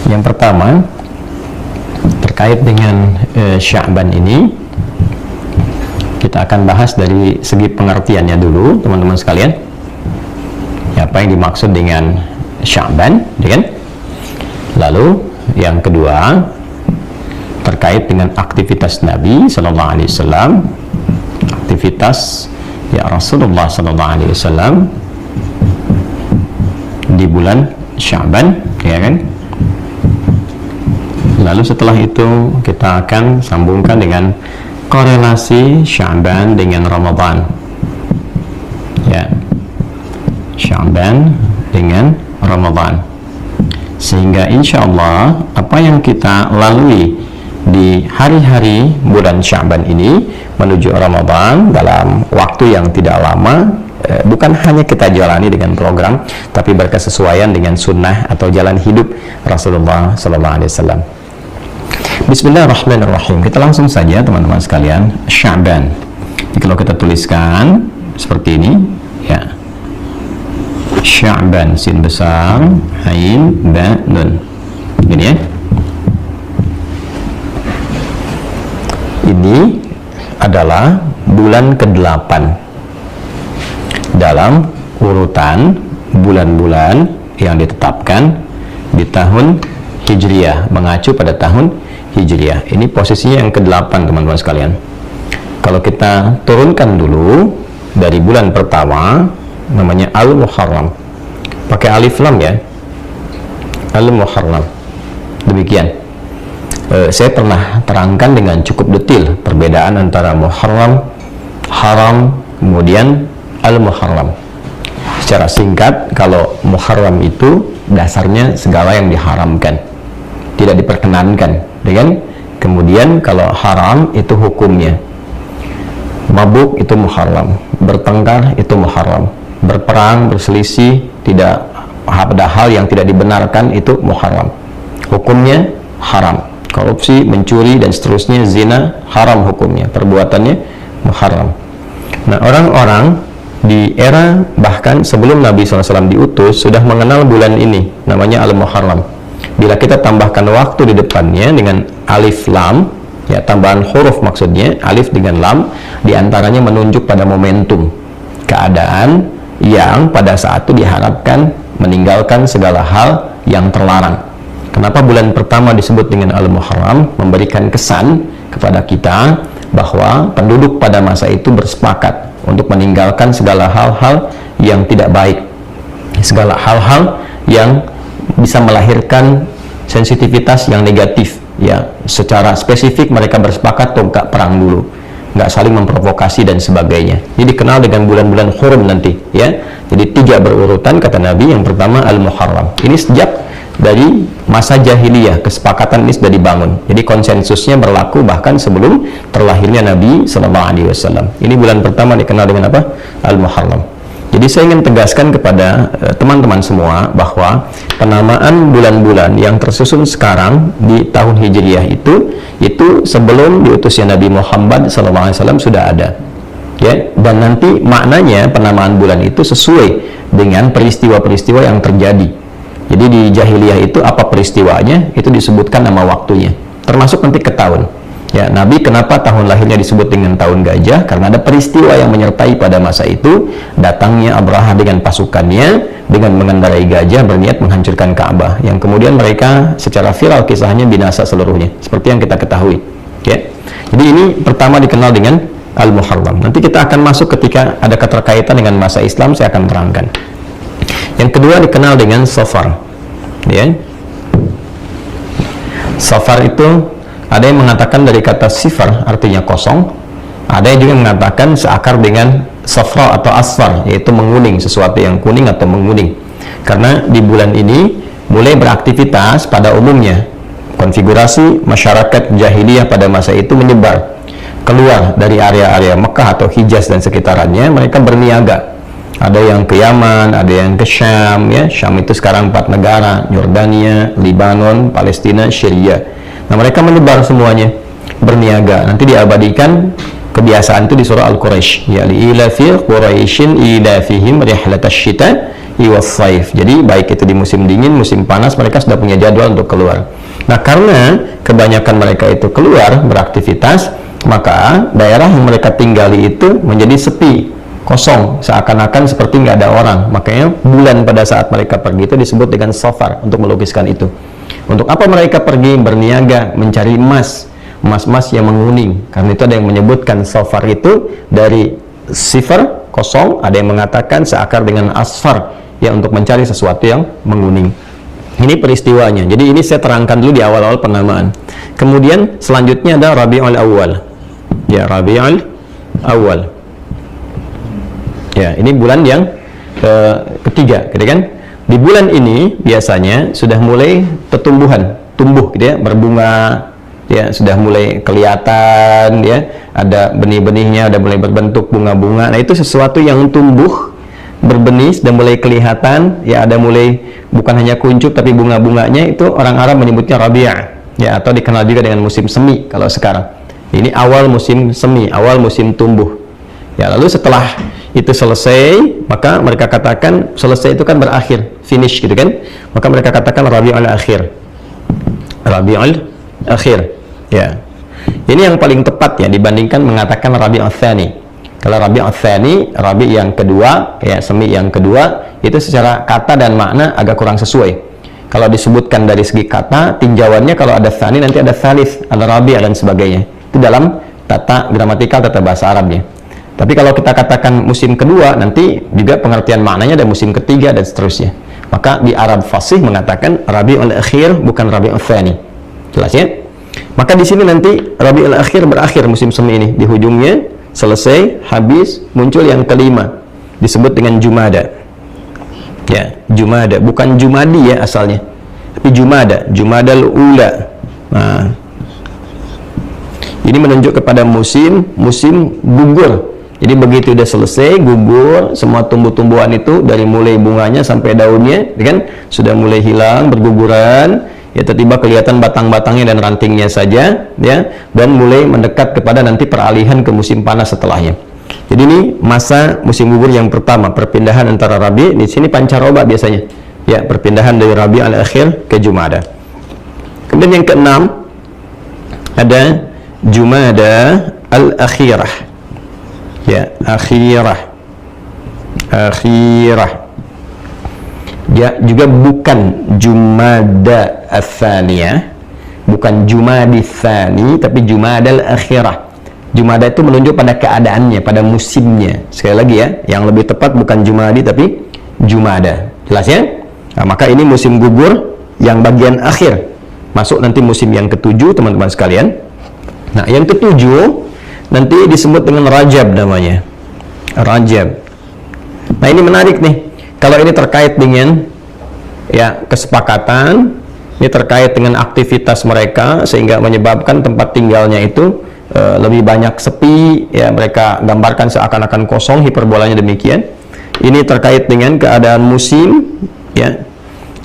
Yang pertama terkait dengan Sya'ban ini, kita akan bahas dari segi pengertiannya dulu, teman-teman sekalian. Apa yang dimaksud dengan Sya'ban, ya kan? Lalu yang kedua terkait dengan aktivitas Nabi Sallallahu Alaihi Wasallam, aktivitas ya Rasulullah Sallallahu Alaihi Wasallam di bulan Sya'ban, ya kan? Lalu setelah itu kita akan sambungkan dengan korelasi Sya'ban dengan Ramadan, ya, Sya'ban dengan Ramadan, sehingga insya Allah apa yang kita lalui di hari-hari bulan Sya'ban ini menuju Ramadan dalam waktu yang tidak lama, bukan hanya kita jalani dengan program, tapi berkesesuaian dengan sunnah atau jalan hidup Rasulullah Sallallahu Alaihi Wasallam. Bismillahirrahmanirrahim. Kita langsung saja teman-teman sekalian. Sya'ban, kalau kita tuliskan seperti ini, ya, Sya'ban, sin besar, ain, ba, nun, ini ya. Ini adalah bulan ke-8 dalam urutan bulan-bulan yang ditetapkan di tahun Hijriyah, mengacu pada tahun Hijriyah. Ini posisinya yang ke-8 teman-teman sekalian. Kalau kita turunkan dulu dari bulan pertama, namanya Al-Muharram, pakai alif lam ya, Al-Muharram. Demikian. Saya pernah terangkan dengan cukup detail perbedaan antara Muharram, Haram, kemudian Al-Muharram. Secara singkat, kalau Muharram itu dasarnya segala yang diharamkan, tidak diperkenankan, dengan kemudian kalau haram itu hukumnya, mabuk itu muharram, bertengkar itu muharram, berperang, berselisih, tidak ada hal yang tidak dibenarkan itu muharram, hukumnya haram. Korupsi, mencuri dan seterusnya, zina, haram hukumnya, perbuatannya muharram. Nah, orang-orang di era bahkan sebelum Nabi SAW diutus sudah mengenal bulan ini, namanya Al-Muharram. Bila kita tambahkan waktu di depannya dengan alif lam, ya, tambahan huruf maksudnya, alif dengan lam, diantaranya menunjuk pada momentum, keadaan yang pada saat itu diharapkan meninggalkan segala hal yang terlarang. Kenapa bulan pertama disebut dengan Al-Muharram? Memberikan kesan kepada kita bahwa penduduk pada masa itu bersepakat untuk meninggalkan segala hal-hal yang tidak baik, segala hal-hal yang bisa melahirkan sensitivitas yang negatif, ya. Secara spesifik mereka bersepakat untuk nggak perang dulu, nggak saling memprovokasi dan sebagainya. Jadi dikenal dengan bulan-bulan Hurum nanti, ya. Jadi 3 berurutan kata Nabi. Yang pertama Al-Muharram. Ini sejak dari masa jahiliyah kesepakatan ini sudah dibangun. Jadi konsensusnya berlaku bahkan sebelum terlahirnya Nabi Sallallahu Alaihi Wasallam. Ini bulan pertama dikenal dengan apa? Al-Muharram. Jadi saya ingin tegaskan kepada teman-teman semua bahwa penamaan bulan-bulan yang tersusun sekarang di tahun Hijriyah itu sebelum diutusnya Nabi Muhammad SAW sudah ada, ya. Dan nanti maknanya penamaan bulan itu sesuai dengan peristiwa-peristiwa yang terjadi. Jadi di jahiliyah itu apa peristiwanya itu disebutkan nama waktunya, termasuk nanti ke tahun. Ya, Nabi kenapa tahun lahirnya disebut dengan tahun gajah? Karena ada peristiwa yang menyertai pada masa itu, datangnya Abraha dengan pasukannya dengan mengendarai gajah berniat menghancurkan Ka'bah, yang kemudian mereka secara viral kisahnya binasa seluruhnya, seperti yang kita ketahui, ya. Jadi ini pertama dikenal dengan Al-Muharram. Nanti kita akan masuk ketika ada keterkaitan dengan masa Islam, saya akan terangkan. Yang kedua dikenal dengan Safar, ya. Safar itu ada yang mengatakan dari kata sifar artinya kosong, ada yang juga mengatakan seakar dengan safra atau asfar, yaitu menguning, sesuatu yang kuning atau menguning. Karena di bulan ini mulai beraktivitas pada umumnya. Konfigurasi masyarakat jahiliyah pada masa itu menyebar keluar dari area-area Mekah atau Hijaz dan sekitarannya. Mereka berniaga. Ada yang ke Yaman, ada yang ke Syam, ya. Syam itu sekarang 4 negara, Yordania, Libanon, Palestina, Syria. Nah, mereka menyebar semuanya, berniaga. Nanti diabadikan kebiasaan itu di surah Al-Quraisy, ya liilafi quraisyin ilafihim rihlatash syita was saif. Jadi baik itu di musim dingin, musim panas, mereka sudah punya jadwal untuk keluar. Nah, karena kebanyakan mereka itu keluar beraktivitas, maka daerah yang mereka tinggali itu menjadi sepi, kosong, seakan-akan seperti nggak ada orang. Makanya bulan pada saat mereka pergi itu disebut dengan safar, untuk melukiskan itu. Untuk apa mereka pergi berniaga mencari emas, emas-emas yang menguning. Karena itu ada yang menyebutkan safar itu dari sifar, kosong, ada yang mengatakan seakar dengan asfar, ya untuk mencari sesuatu yang menguning. Ini peristiwanya. Jadi ini saya terangkan dulu di awal-awal pengamaan. Kemudian selanjutnya ada Rabiul Awal. Ya, Rabiul Awal. Ya, ini bulan yang ketiga, gitu kan? Di bulan ini biasanya sudah mulai pertumbuhan, tumbuh gitu ya, berbunga, ya sudah mulai kelihatan, ya ada benih-benihnya, ada mulai berbentuk bunga-bunga. Nah, itu sesuatu yang tumbuh, berbenih, sudah mulai kelihatan, ya ada mulai bukan hanya kuncup tapi bunga-bunganya. Itu orang Arab menyebutnya Rabi'ah, ya, atau dikenal juga dengan musim semi kalau sekarang. Ini awal musim semi, awal musim tumbuh. Ya, lalu setelah itu selesai, maka mereka katakan selesai itu kan berakhir, finish gitu kan. Maka mereka katakan Rabiul Akhir. Rabiul Akhir. Ya. Ini yang paling tepat ya dibandingkan mengatakan Rabiul Tsani. Kalau Rabiul Tsani, Rabi yang kedua, ya semi yang kedua, itu secara kata dan makna agak kurang sesuai. Kalau disebutkan dari segi kata, tinjauannya kalau ada Tsani nanti ada Tsalits, ada Rabi dan sebagainya. Itu dalam tata gramatikal, tata bahasa Arabnya. Tapi kalau kita katakan musim kedua, nanti juga pengertian maknanya ada musim ketiga dan seterusnya. Maka di Arab fasih mengatakan Rabiul Akhir bukan Rabiul Tsani. Jelas ya? Maka di sini nanti Rabiul Akhir berakhir musim semi ini. Di ujungnya selesai, habis, muncul yang kelima. Disebut dengan Jumada. Ya, Jumada. Bukan Jumadi ya asalnya. Tapi Jumada. Jumadal Ula. Nah, ini menunjuk kepada musim gugur. Jadi begitu udah selesai gugur, semua tumbuh-tumbuhan itu dari mulai bunganya sampai daunnya, kan sudah mulai hilang, berguguran, ya tiba-tiba kelihatan batang-batangnya dan rantingnya saja, ya, dan mulai mendekat kepada nanti peralihan ke musim panas setelahnya. Jadi ini masa musim gugur yang pertama, perpindahan antara Rabi, di sini pancaroba biasanya, ya, perpindahan dari Rabi al-Akhir ke Jumada. Kemudian yang keenam ada Jumada al-Akhirah. Ya, akhirah. Ya, juga bukan Jumada Ats-Tsaniyah, bukan Jumadi Tsani, tapi Jumadal Akhirah. Jumada itu menunjuk pada keadaannya, pada musimnya. Sekali lagi ya, yang lebih tepat bukan Jumadi tapi Jumada. Jelas ya? Nah, maka ini musim gugur yang bagian akhir. Masuk nanti musim yang ketujuh, teman-teman sekalian. Nah, yang ketujuh nanti disebut dengan Rajab namanya. Rajab. Nah, ini menarik nih. Kalau ini terkait dengan ya kesepakatan, ini terkait dengan aktivitas mereka sehingga menyebabkan tempat tinggalnya itu lebih banyak sepi, ya mereka gambarkan seakan-akan kosong, hiperbolanya demikian. Ini terkait dengan keadaan musim, ya.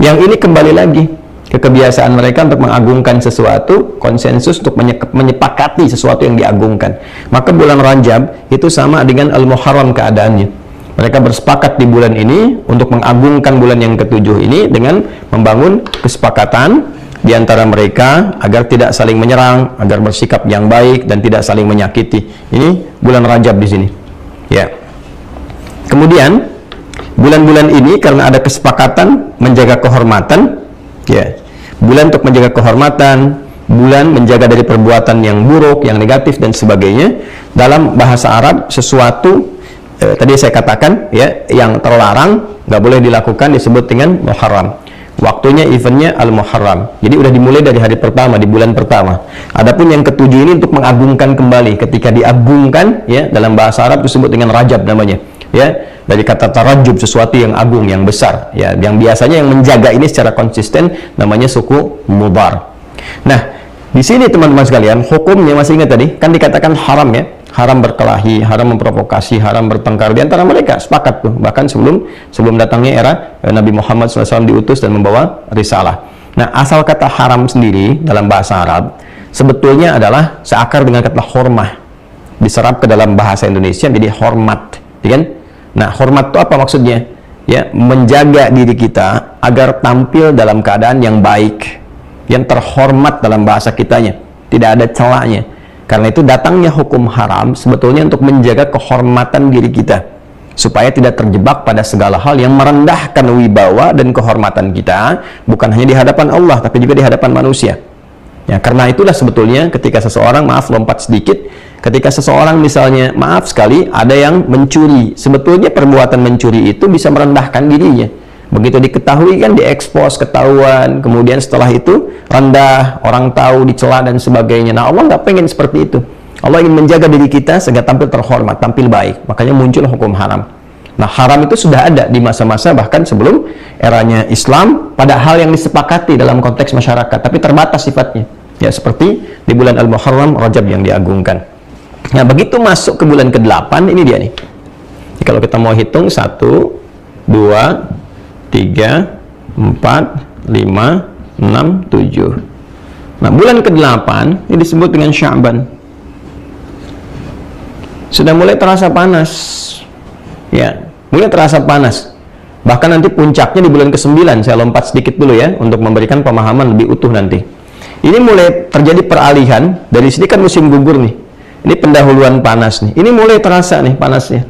Yang ini kembali lagi ke kebiasaan mereka untuk mengagungkan sesuatu, konsensus untuk menyepakati sesuatu yang diagungkan. Maka bulan Rajab itu sama dengan Al-Muharram keadaannya. Mereka bersepakat di bulan ini untuk mengagungkan bulan yang ketujuh ini dengan membangun kesepakatan di antara mereka agar tidak saling menyerang, agar bersikap yang baik dan tidak saling menyakiti. Ini bulan Rajab di sini. Ya. Kemudian bulan-bulan ini karena ada kesepakatan menjaga kehormatan, ya, bulan untuk menjaga kehormatan, bulan menjaga dari perbuatan yang buruk, yang negatif dan sebagainya. Dalam bahasa Arab sesuatu tadi saya katakan ya yang terlarang nggak boleh dilakukan disebut dengan Muharram. Waktunya eventnya Al-Muharram. Jadi udah dimulai dari hari pertama di bulan pertama. Adapun yang ketujuh ini untuk mengagungkan kembali. Ketika diagungkan ya dalam bahasa Arab disebut dengan Rajab namanya. Ya, dari kata tarajub, sesuatu yang agung, yang besar, ya, yang biasanya yang menjaga ini secara konsisten namanya suku Mudhar. Nah, di sini teman-teman sekalian, hukumnya masih ingat tadi, kan dikatakan haram ya, haram berkelahi, haram memprovokasi, haram bertengkar di antara mereka, sepakat tuh, bahkan sebelum datangnya era Nabi Muhammad SAW diutus dan membawa risalah. Nah, asal kata haram sendiri dalam bahasa Arab sebetulnya adalah seakar dengan kata hormah. diserap ke dalam bahasa Indonesia menjadi hormat, ya kan? Nah, hormat itu apa maksudnya? Ya, menjaga diri kita agar tampil dalam keadaan yang baik, yang terhormat dalam bahasa kitanya, tidak ada celahnya. Karena itu datangnya hukum haram sebetulnya untuk menjaga kehormatan diri kita, supaya tidak terjebak pada segala hal yang merendahkan wibawa dan kehormatan kita, bukan hanya di hadapan Allah tapi juga di hadapan manusia. Ya, karena itulah sebetulnya ketika seseorang, maaf lompat sedikit, ketika seseorang misalnya, maaf sekali, ada yang mencuri, sebetulnya perbuatan mencuri itu bisa merendahkan dirinya. Begitu diketahui kan, diekspos, ketahuan, kemudian setelah itu rendah, orang tahu, dicela dan sebagainya. Nah, Allah nggak pengen seperti itu. Allah ingin menjaga diri kita sehingga tampil terhormat, tampil baik. Makanya muncul hukum haram. Nah, haram itu sudah ada di masa-masa bahkan sebelum eranya Islam pada hal yang disepakati dalam konteks masyarakat, tapi terbatas sifatnya. Ya, seperti di bulan Al-Muharram, Rajab yang diagungkan. Nah, begitu masuk ke bulan ke-8, ini dia nih. Jadi, kalau kita mau hitung 1, 2, 3, 4, 5, 6, 7. Nah, bulan ke-8 ini disebut dengan Sya'ban. Sudah mulai terasa panas. Ya, mulai terasa panas. Bahkan nanti puncaknya di bulan ke-9. Saya lompat sedikit dulu ya, untuk memberikan pemahaman lebih utuh nanti. Ini mulai terjadi peralihan. Dari sini kan musim gugur nih. Ini pendahuluan panas nih. Ini mulai terasa nih panasnya.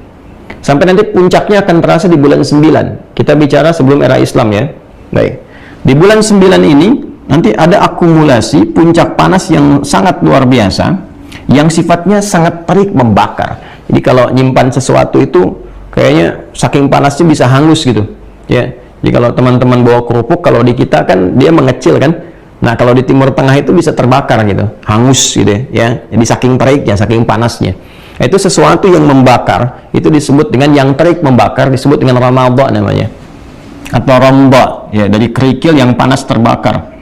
Sampai nanti puncaknya akan terasa di bulan 9. Kita bicara sebelum era Islam ya. Baik. Di bulan 9 ini nanti ada akumulasi puncak panas yang sangat luar biasa, yang sifatnya sangat terik, membakar. Jadi kalau nyimpan sesuatu itu kayaknya saking panasnya bisa hangus gitu. Ya. Jadi kalau teman-teman bawa kerupuk, kalau di kita kan dia mengecil kan. Nah, kalau di Timur Tengah itu bisa terbakar gitu, hangus gitu ya. Jadi saking teriknya, saking panasnya. Itu sesuatu yang membakar, itu disebut dengan yang terik membakar, disebut dengan ramadha namanya, atau ramba, ya, dari kerikil yang panas terbakar,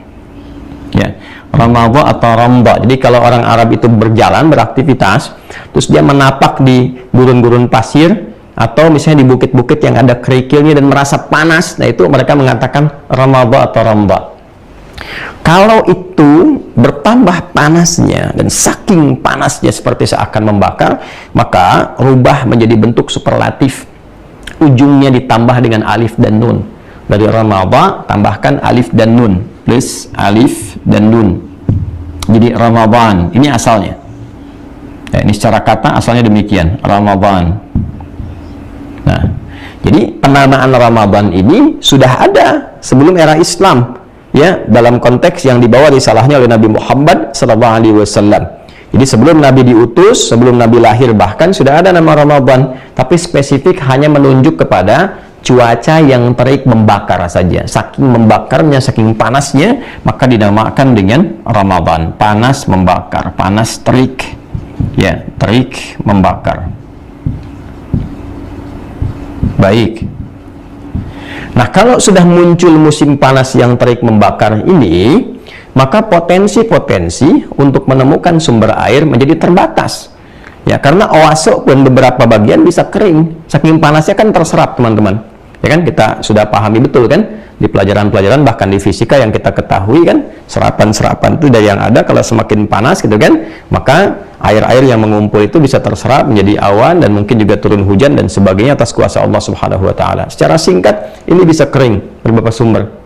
ya, ramadha atau ramba. Jadi kalau orang Arab itu berjalan, beraktivitas, terus dia menapak di gurun-gurun pasir atau misalnya di bukit-bukit yang ada kerikilnya dan merasa panas, nah itu mereka mengatakan ramadha atau ramba. Kalau itu bertambah panasnya dan saking panasnya seperti seakan membakar, maka rubah menjadi bentuk superlatif. Ujungnya ditambah dengan alif dan nun. Dari ramadha tambahkan alif dan nun, plus alif dan nun. Jadi Ramadan, ini asalnya. Ya, ini secara kata asalnya demikian, Ramadan. Nah, jadi penamaan Ramadan ini sudah ada sebelum era Islam. Ya, dalam konteks yang dibawa risalahnya oleh Nabi Muhammad SAW. Jadi sebelum Nabi diutus, sebelum Nabi lahir bahkan sudah ada nama Ramadan, tapi spesifik hanya menunjuk kepada cuaca yang terik membakar saja. Saking membakarnya, saking panasnya, maka dinamakan dengan Ramadan. Panas membakar, panas terik. Ya, terik membakar. Baik. Nah, kalau sudah muncul musim panas yang terik membakar ini, maka potensi-potensi untuk menemukan sumber air menjadi terbatas. Ya, karena oase pun beberapa bagian bisa kering. Saking panasnya kan terserap, teman-teman. Ya kan, kita sudah pahami betul kan di pelajaran-pelajaran, bahkan di fisika yang kita ketahui kan, serapan-serapan itu dari yang ada kalau semakin panas gitu kan, maka air-air yang mengumpul itu bisa terserap menjadi awan dan mungkin juga turun hujan dan sebagainya atas kuasa Allah Subhanahu wa taala. Secara singkat, ini bisa kering beberapa sumber.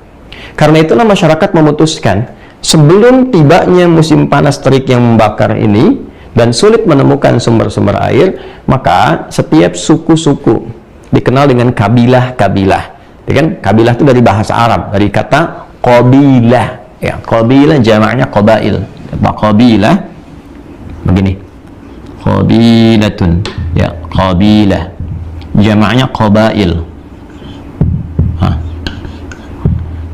Karena itulah masyarakat memutuskan sebelum tibanya musim panas terik yang membakar ini dan sulit menemukan sumber-sumber air, maka setiap suku-suku dikenal dengan kabilah-kabilah. Ya kan? Kabilah itu dari bahasa Arab, dari kata qabilah. Ya, qabilah jamaknya qabail. Qabilah begini. Qabilatun. Ya, qabilah. Jamaknya qabail.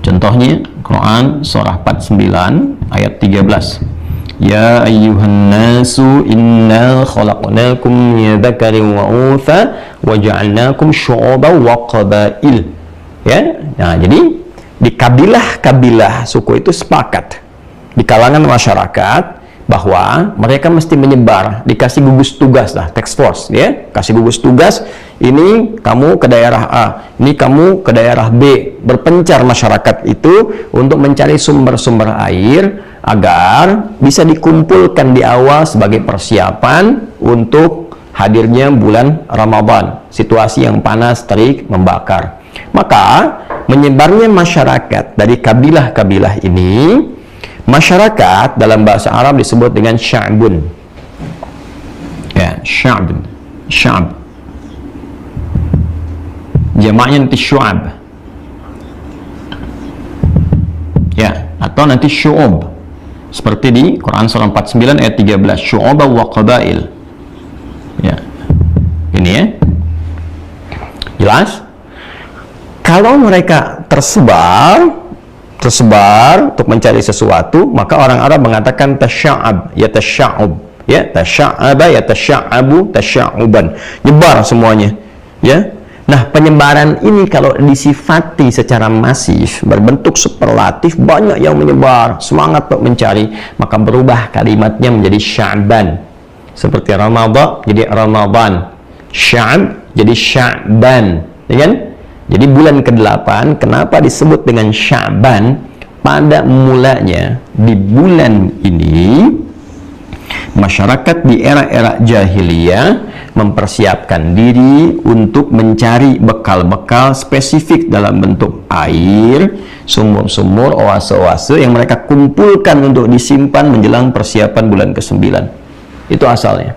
Contohnya Quran surah 49 ayat 13. Ya ayyuhan nasu inna khalaqnakum min dzakarin wa untha wa ja'alnakum syu'uban wa qabail. Ya. Nah, jadi di kabilah-kabilah suku itu sepakat di kalangan masyarakat bahwa mereka mesti menyebar, dikasih gugus tugas lah, task force ya, kasih gugus tugas, ini kamu ke daerah A, ini kamu ke daerah B, berpencar masyarakat itu untuk mencari sumber-sumber air agar bisa dikumpulkan di awal sebagai persiapan untuk hadirnya bulan Ramadan, situasi yang panas, terik, membakar. Maka menyebarnya masyarakat dari kabilah-kabilah ini, masyarakat dalam bahasa Arab disebut dengan sya'bun. Ya, sya'bun, sya'b. Jamaknya nanti syu'ab. Ya, atau nanti syu'ub. Seperti di Quran surah 49 ayat 13, syu'uba wa qabail. Ya. Ini ya. Jelas? Kalau mereka tersebar untuk mencari sesuatu, maka orang Arab mengatakan tasya'ab, ya tasya'ub, ya tasya'aba, ya tasya'abu, tasya'uban. Nyebar semuanya, ya. Nah, penyebaran ini kalau disifati secara masif, berbentuk superlatif, banyak yang menyebar, semangat untuk mencari, maka berubah kalimatnya menjadi Sya'ban. Seperti Ramadan jadi Ramadan, Sya'b jadi Sya'ban, ya kan? Jadi bulan ke-8 kenapa disebut dengan Sya'ban? Pada mulanya di bulan ini masyarakat di era-era jahiliyah mempersiapkan diri untuk mencari bekal-bekal spesifik dalam bentuk air, sumur-sumur, oase-oase yang mereka kumpulkan untuk disimpan menjelang persiapan bulan ke-9. Itu asalnya.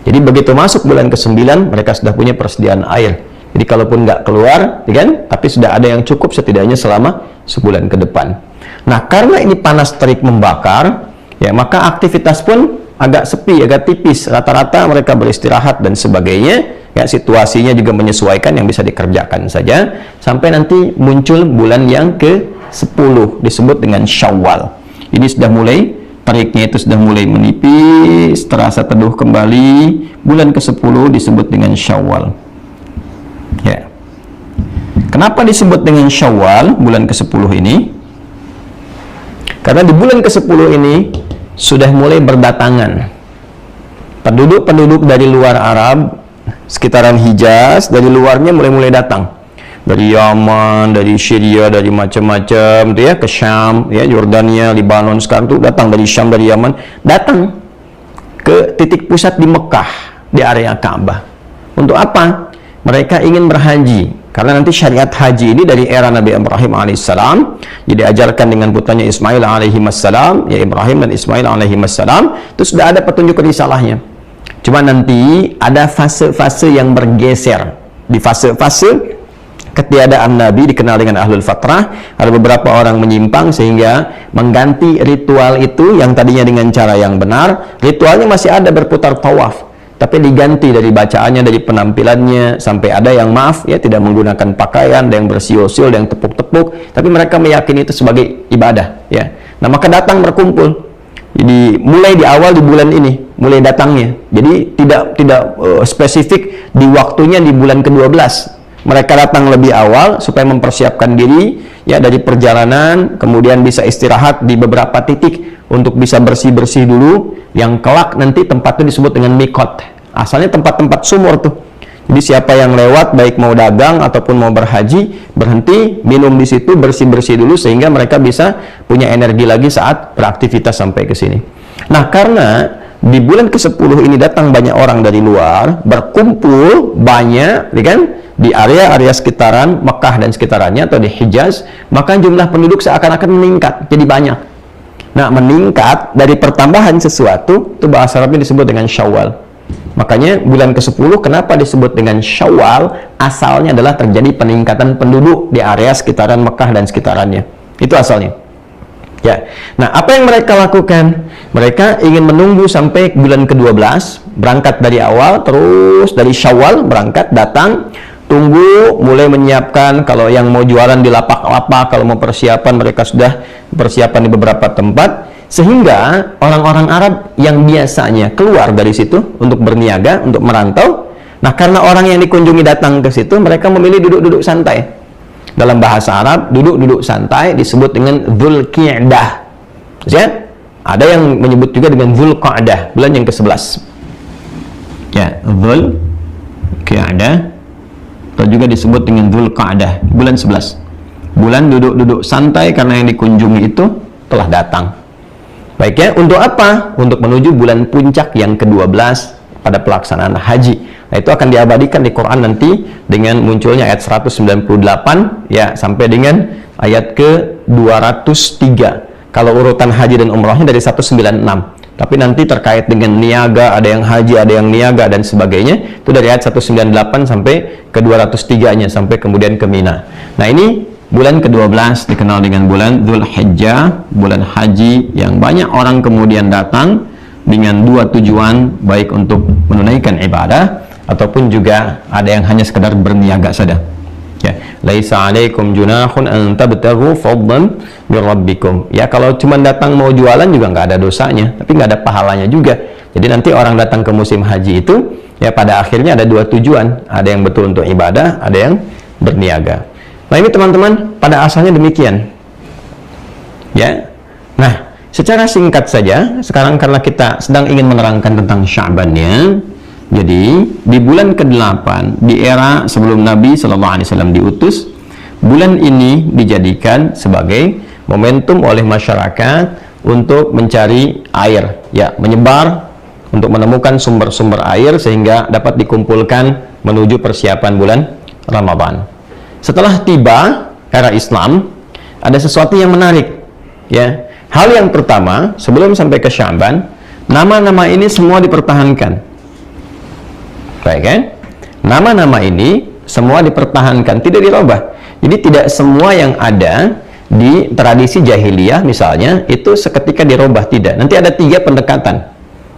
Jadi begitu masuk bulan ke-9 mereka sudah punya persediaan air. Jadi kalaupun nggak keluar, ya kan? Tapi sudah ada yang cukup setidaknya selama sebulan ke depan. Nah, karena ini panas terik membakar, ya maka aktivitas pun agak sepi, agak tipis. Rata-rata mereka beristirahat dan sebagainya. Ya, situasinya juga menyesuaikan yang bisa dikerjakan saja. Sampai nanti muncul bulan yang ke-10 disebut dengan Syawal. Ini sudah mulai teriknya itu sudah mulai menipis, terasa teduh kembali. Bulan ke-10 disebut dengan Syawal. Ya. Kenapa disebut dengan Syawal bulan ke-10 ini? Karena di bulan ke-10 ini sudah mulai berdatangan penduduk-penduduk dari luar Arab, sekitaran Hijaz, dari luarnya mulai datang. Dari Yaman, dari Syria, dari macam-macam, ya, ke Syam, ya, Yordania, Libanon, sekarang tuh datang dari Syam, dari Yaman, datang ke titik pusat di Mekah, di area Ka'bah. Untuk apa? Mereka ingin berhaji, karena nanti syariat haji ini dari era Nabi Ibrahim alaihissalam, jadi diajarkan dengan putranya Ismail alaihissalam, ya Ibrahim dan Ismail alaihissalam, itu sudah ada petunjuk risalahnya. Cuma nanti ada fase-fase yang bergeser. Di fase-fase ketiadaan Nabi dikenal dengan ahlul fatrah, ada beberapa orang menyimpang sehingga mengganti ritual itu yang tadinya dengan cara yang benar, ritualnya masih ada berputar tawaf, tapi diganti dari bacaannya, dari penampilannya, sampai ada yang maaf ya tidak menggunakan pakaian, ada yang bersiul-siul, ada yang tepuk-tepuk, tapi mereka meyakini itu sebagai ibadah ya. Nah, maka datang berkumpul. Jadi mulai di awal di bulan ini mulai datangnya. Jadi tidak spesifik di waktunya di bulan ke-12. Mereka datang lebih awal supaya mempersiapkan diri ya dari perjalanan, kemudian bisa istirahat di beberapa titik untuk bisa bersih-bersih dulu, yang kelak nanti tempatnya disebut dengan mikot. Asalnya tempat-tempat sumur tuh. Jadi siapa yang lewat baik mau dagang ataupun mau berhaji, berhenti minum di situ, bersih-bersih dulu sehingga mereka bisa punya energi lagi saat beraktivitas sampai ke sini. Nah, karena di bulan ke-10 ini datang banyak orang dari luar, berkumpul banyak, ya kan? Di area-area sekitaran Mekah dan sekitarannya atau di Hijaz, maka jumlah penduduk seakan-akan meningkat, jadi banyak. Nah, meningkat dari pertambahan sesuatu, itu bahasa Arabnya disebut dengan Syawal. Makanya bulan ke-10 kenapa disebut dengan Syawal? Asalnya adalah terjadi peningkatan penduduk di area sekitaran Mekah dan sekitarannya. Itu asalnya. Ya. Nah, apa yang mereka lakukan? Mereka ingin menunggu sampai bulan ke-12, berangkat dari awal, terus dari Syawal berangkat, datang, tunggu, mulai menyiapkan. Kalau yang mau jualan di lapak-lapak, kalau mau persiapan, mereka sudah persiapan di beberapa tempat, sehingga orang-orang Arab yang biasanya keluar dari situ untuk berniaga, untuk merantau, nah karena orang yang dikunjungi datang ke situ, mereka memilih duduk-duduk santai. Dalam bahasa Arab, duduk-duduk santai disebut dengan Dzulqi'dah. Ya? Ada yang menyebut juga dengan Dzulqa'dah, bulan yang ke-11. Ya, Dzulqi'dah atau juga disebut dengan Dzulqa'dah, bulan 11. Bulan duduk-duduk santai karena yang dikunjungi itu telah datang. Baik ya, untuk apa? Untuk menuju bulan puncak yang ke-12 pada pelaksanaan haji. Nah, itu akan diabadikan di Quran nanti dengan munculnya ayat 198 ya sampai dengan ayat ke-203. Kalau urutan haji dan umrahnya dari 196. Tapi nanti terkait dengan niaga, ada yang haji, ada yang niaga dan sebagainya, itu dari ayat 198 sampai ke 203-nya sampai kemudian ke Mina. Nah, ini bulan ke-12 dikenal dengan bulan Dzulhijjah, bulan haji yang banyak orang kemudian datang dengan dua tujuan, baik untuk menunaikan ibadah ataupun juga ada yang hanya sekedar berniaga saja. Ya, laisa 'alaikum junahun an tabtaghu fadlan min rabbikum. Ya, kalau cuma datang mau jualan juga nggak ada dosanya, tapi nggak ada pahalanya juga. Jadi nanti orang datang ke musim haji itu ya pada akhirnya ada dua tujuan, ada yang betul untuk ibadah, ada yang berniaga. Nah, ini teman-teman pada asalnya demikian. Ya. Nah, secara singkat saja, sekarang karena kita sedang ingin menerangkan tentang Sya'bannya, jadi di bulan ke-8 di era sebelum Nabi SAW diutus, bulan ini dijadikan sebagai momentum oleh masyarakat untuk mencari air, ya, menyebar untuk menemukan sumber-sumber air sehingga dapat dikumpulkan menuju persiapan bulan Ramadan. Setelah tiba era Islam, ada sesuatu yang menarik, ya. Hal yang pertama, sebelum sampai ke Sya'ban, nama-nama ini semua dipertahankan. Baik kan? Nama-nama ini semua dipertahankan, tidak dirubah. Jadi tidak semua yang ada di tradisi jahiliyah misalnya itu seketika dirubah, tidak. Nanti ada 3 pendekatan.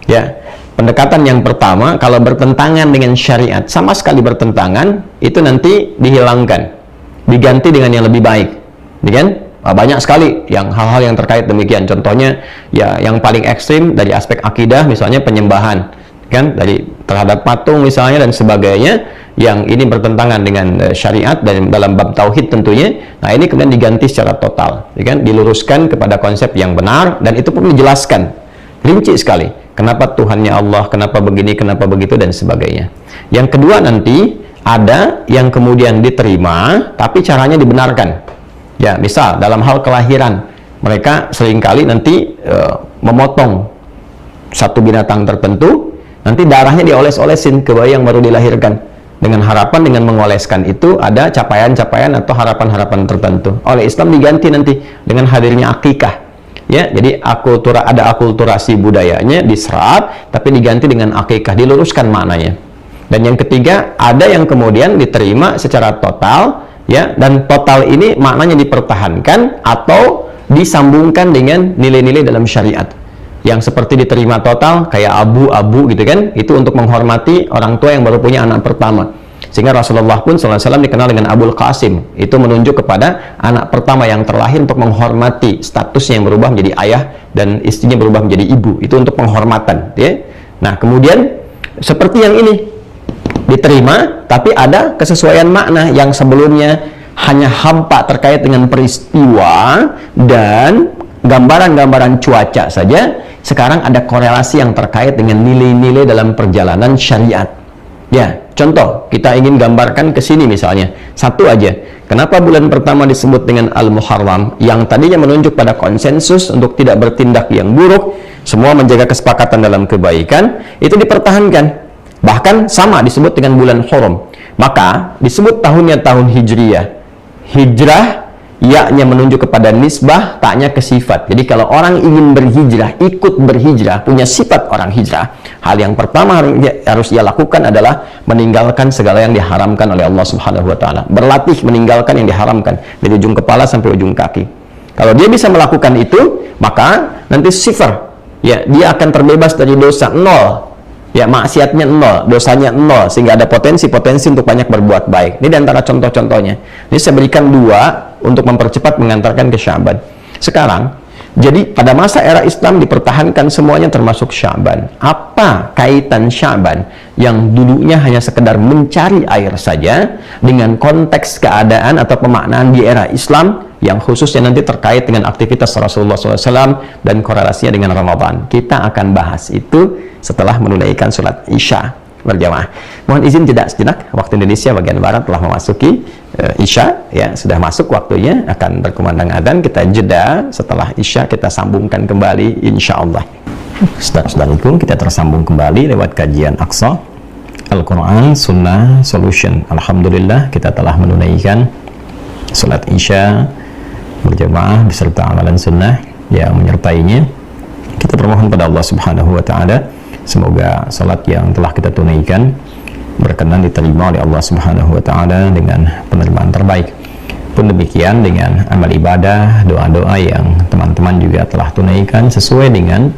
Ya. Pendekatan yang pertama, kalau bertentangan dengan syariat, sama sekali bertentangan, itu nanti dihilangkan, diganti dengan yang lebih baik, kan? Banyak sekali yang hal-hal yang terkait demikian. Contohnya, ya yang paling ekstrim dari aspek akidah, misalnya penyembahan, kan? Dari terhadap patung misalnya dan sebagainya, yang ini bertentangan dengan syariat dan dalam bab tauhid tentunya. Nah, ini kemudian diganti secara total, kan? Diluruskan kepada konsep yang benar dan itu pun dijelaskan rinci sekali. Kenapa Tuhannya Allah, kenapa begini, kenapa begitu, dan sebagainya. Yang kedua nanti, ada yang kemudian diterima, tapi caranya dibenarkan. Ya, misal, dalam hal kelahiran, mereka seringkali nanti memotong satu binatang tertentu, nanti darahnya dioles-olesin ke bayi yang baru dilahirkan. Dengan harapan, dengan mengoleskan itu, ada capaian-capaian atau harapan-harapan tertentu. Oleh Islam diganti nanti dengan hadirnya akikah. Ya, jadi ada akulturasi budayanya diserap, tapi diganti dengan akikah, diluruskan maknanya. Dan yang ketiga, ada yang kemudian diterima secara total, ya, dan total ini maknanya dipertahankan atau disambungkan dengan nilai-nilai dalam syariat. Yang seperti diterima total, kayak abu-abu gitu kan, itu untuk menghormati orang tua yang baru punya anak pertama. Sehingga Rasulullah pun SAW dikenal dengan Abul Qasim. Itu menunjuk kepada anak pertama yang terlahir untuk menghormati statusnya yang berubah menjadi ayah dan istrinya berubah menjadi ibu. Itu untuk penghormatan, ya. Nah, kemudian seperti yang ini diterima, tapi ada kesesuaian makna yang sebelumnya hanya hampa terkait dengan peristiwa dan gambaran-gambaran cuaca saja. Sekarang ada korelasi yang terkait dengan nilai-nilai dalam perjalanan syariat. Ya, contoh, kita ingin gambarkan ke sini misalnya. Satu aja. Kenapa bulan pertama disebut dengan Al-Muharram? Yang tadinya menunjuk pada konsensus untuk tidak bertindak yang buruk, semua menjaga kesepakatan dalam kebaikan, itu dipertahankan. Bahkan sama disebut dengan bulan Hurum. Maka disebut tahunnya tahun Hijriyah. Hijrah, ya-nya menunjuk kepada nisbah, taknya ke sifat. Jadi kalau orang ingin berhijrah, ikut berhijrah, punya sifat orang hijrah, hal yang pertama harus ia lakukan adalah meninggalkan segala yang diharamkan oleh Allah Subhanahu wa Ta'ala. Berlatih meninggalkan yang diharamkan dari ujung kepala sampai ujung kaki. Kalau dia bisa melakukan itu, maka nanti sifar, ya, dia akan terbebas dari dosa, 0. Ya, maksiatnya 0, dosanya 0, sehingga ada potensi-potensi untuk banyak berbuat baik. Ini di antara contoh-contohnya. Ini saya berikan 2 untuk mempercepat mengantarkan ke Sya'ban. Sekarang, jadi pada masa era Islam dipertahankan semuanya termasuk Sya'ban. Apa kaitan Sya'ban yang dulunya hanya sekedar mencari air saja dengan konteks keadaan atau pemaknaan di era Islam yang khususnya nanti terkait dengan aktivitas Rasulullah SAW dan korelasinya dengan Ramadan. Kita akan bahas itu setelah menunaikan sholat Isya. berjamaah. Mohon izin jeda sejenak, waktu Indonesia bagian Barat telah memasuki Isya, ya sudah masuk waktunya, akan berkumandang adzan. Kita jeda, setelah Isya kita sambungkan kembali insya Allah. Saudara-saudaraku, kita tersambung kembali lewat kajian Aqsa Al-Quran Sunnah Solution. Alhamdulillah kita telah menunaikan salat Isya berjamaah beserta amalan sunnah yang menyertainya. Kita bermohon pada Allah Subhanahu wa Ta'ala, semoga salat yang telah kita tunaikan berkenan diterima oleh Allah Subhanahu wa Ta'ala dengan penerimaan terbaik. Pun demikian dengan amal ibadah, doa-doa yang teman-teman juga telah tunaikan sesuai dengan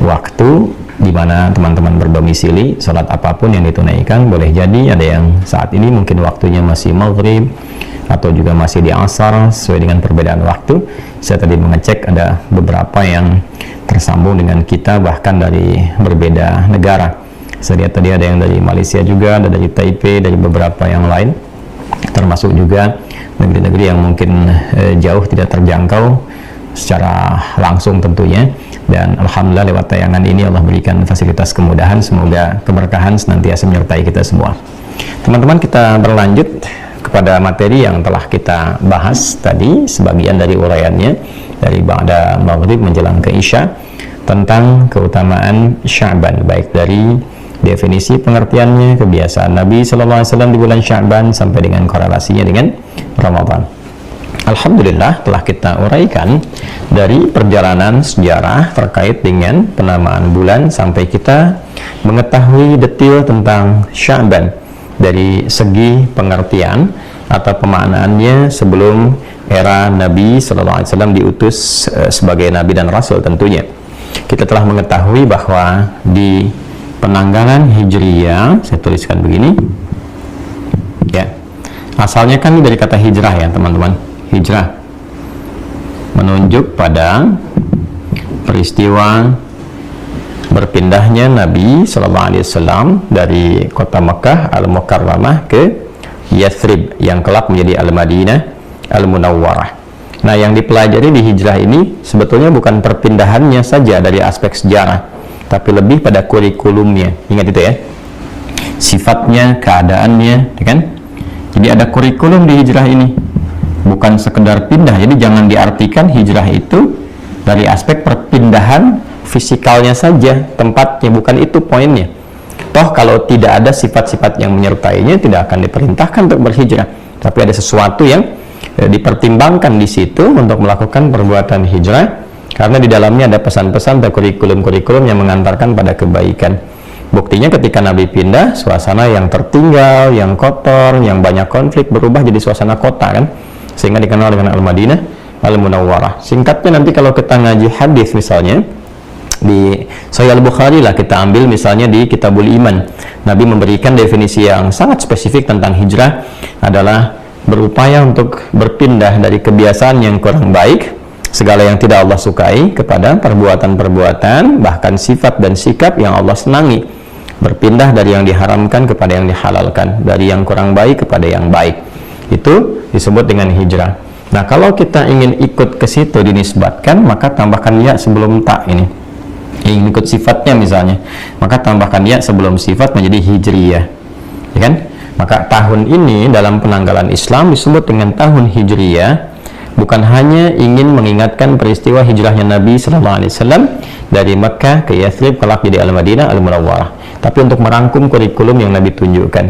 waktu di mana teman-teman berdomisili. Salat apapun yang ditunaikan, boleh jadi ada yang saat ini mungkin waktunya masih maghrib atau juga masih di asar, sesuai dengan perbedaan waktu. Saya tadi mengecek ada beberapa yang tersambung dengan kita bahkan dari berbeda negara. Saya lihat tadi ada yang dari Malaysia juga, ada dari Taipei, dari beberapa yang lain, termasuk juga negeri-negeri yang mungkin jauh tidak terjangkau secara langsung tentunya. Dan alhamdulillah lewat tayangan ini Allah berikan fasilitas kemudahan, semoga keberkahan senantiasa menyertai kita semua. Teman-teman, kita berlanjut kepada materi yang telah kita bahas tadi, sebagian dari uraiannya dari ba'da maghrib menjelang ke Isya, tentang keutamaan Sya'ban, baik dari definisi pengertiannya, kebiasaan Nabi SAW di bulan Sya'ban, sampai dengan korelasinya dengan Ramadan. Alhamdulillah telah kita uraikan dari perjalanan sejarah terkait dengan penamaan bulan sampai kita mengetahui detail tentang Sya'ban dari segi pengertian atau pemaknaannya sebelum era Nabi SAW diutus sebagai Nabi dan Rasul tentunya. Kita telah mengetahui bahwa di penanggalan Hijriyah, saya tuliskan begini ya, asalnya kan dari kata hijrah ya teman-teman. Hijrah menunjuk pada peristiwa berpindahnya Nabi SAW dari kota Mekah Al-Mukarramah ke Yathrib yang kelak menjadi Al-Madinah Al-Munawwarah. Nah, yang dipelajari di hijrah ini sebetulnya bukan perpindahannya saja dari aspek sejarah, tapi lebih pada kurikulumnya. Ingat itu ya, sifatnya, keadaannya, ya kan? Jadi ada kurikulum di hijrah ini, bukan sekedar pindah. Jadi jangan diartikan hijrah itu dari aspek perpindahan fisikalnya saja, tempatnya, bukan itu poinnya. Toh kalau tidak ada sifat-sifat yang menyertainya, tidak akan diperintahkan untuk berhijrah. Tapi ada sesuatu yang dipertimbangkan di situ untuk melakukan perbuatan hijrah, karena di dalamnya ada pesan-pesan dan kurikulum-kurikulum yang mengantarkan pada kebaikan. Buktinya ketika Nabi pindah, suasana yang tertinggal, yang kotor, yang banyak konflik berubah jadi suasana kota kan, sehingga dikenal dengan Al-Madinah Al-Munawwarah. Singkatnya nanti kalau kita ngaji hadis misalnya di Sahih Al-Bukhari lah, kita ambil misalnya di Kitabul Iman, Nabi memberikan definisi yang sangat spesifik tentang hijrah adalah berupaya untuk berpindah dari kebiasaan yang kurang baik, segala yang tidak Allah sukai, kepada perbuatan-perbuatan bahkan sifat dan sikap yang Allah senangi. Berpindah dari yang diharamkan kepada yang dihalalkan, dari yang kurang baik kepada yang baik. Itu disebut dengan hijrah. Nah, kalau kita ingin ikut ke situ dinisbatkan, maka tambahkan ya sebelum tak ini. Ingin ikut sifatnya misalnya, maka tambahkan ya sebelum sifat menjadi hijriyah. Ya kan? Maka tahun ini dalam penanggalan Islam disebut dengan tahun Hijriyah, bukan hanya ingin mengingatkan peristiwa hijrahnya Nabi SAW dari Mekah ke Yathrib kelak jadi Al-Madinah Al-Munawwarah, tapi untuk merangkum kurikulum yang Nabi tunjukkan.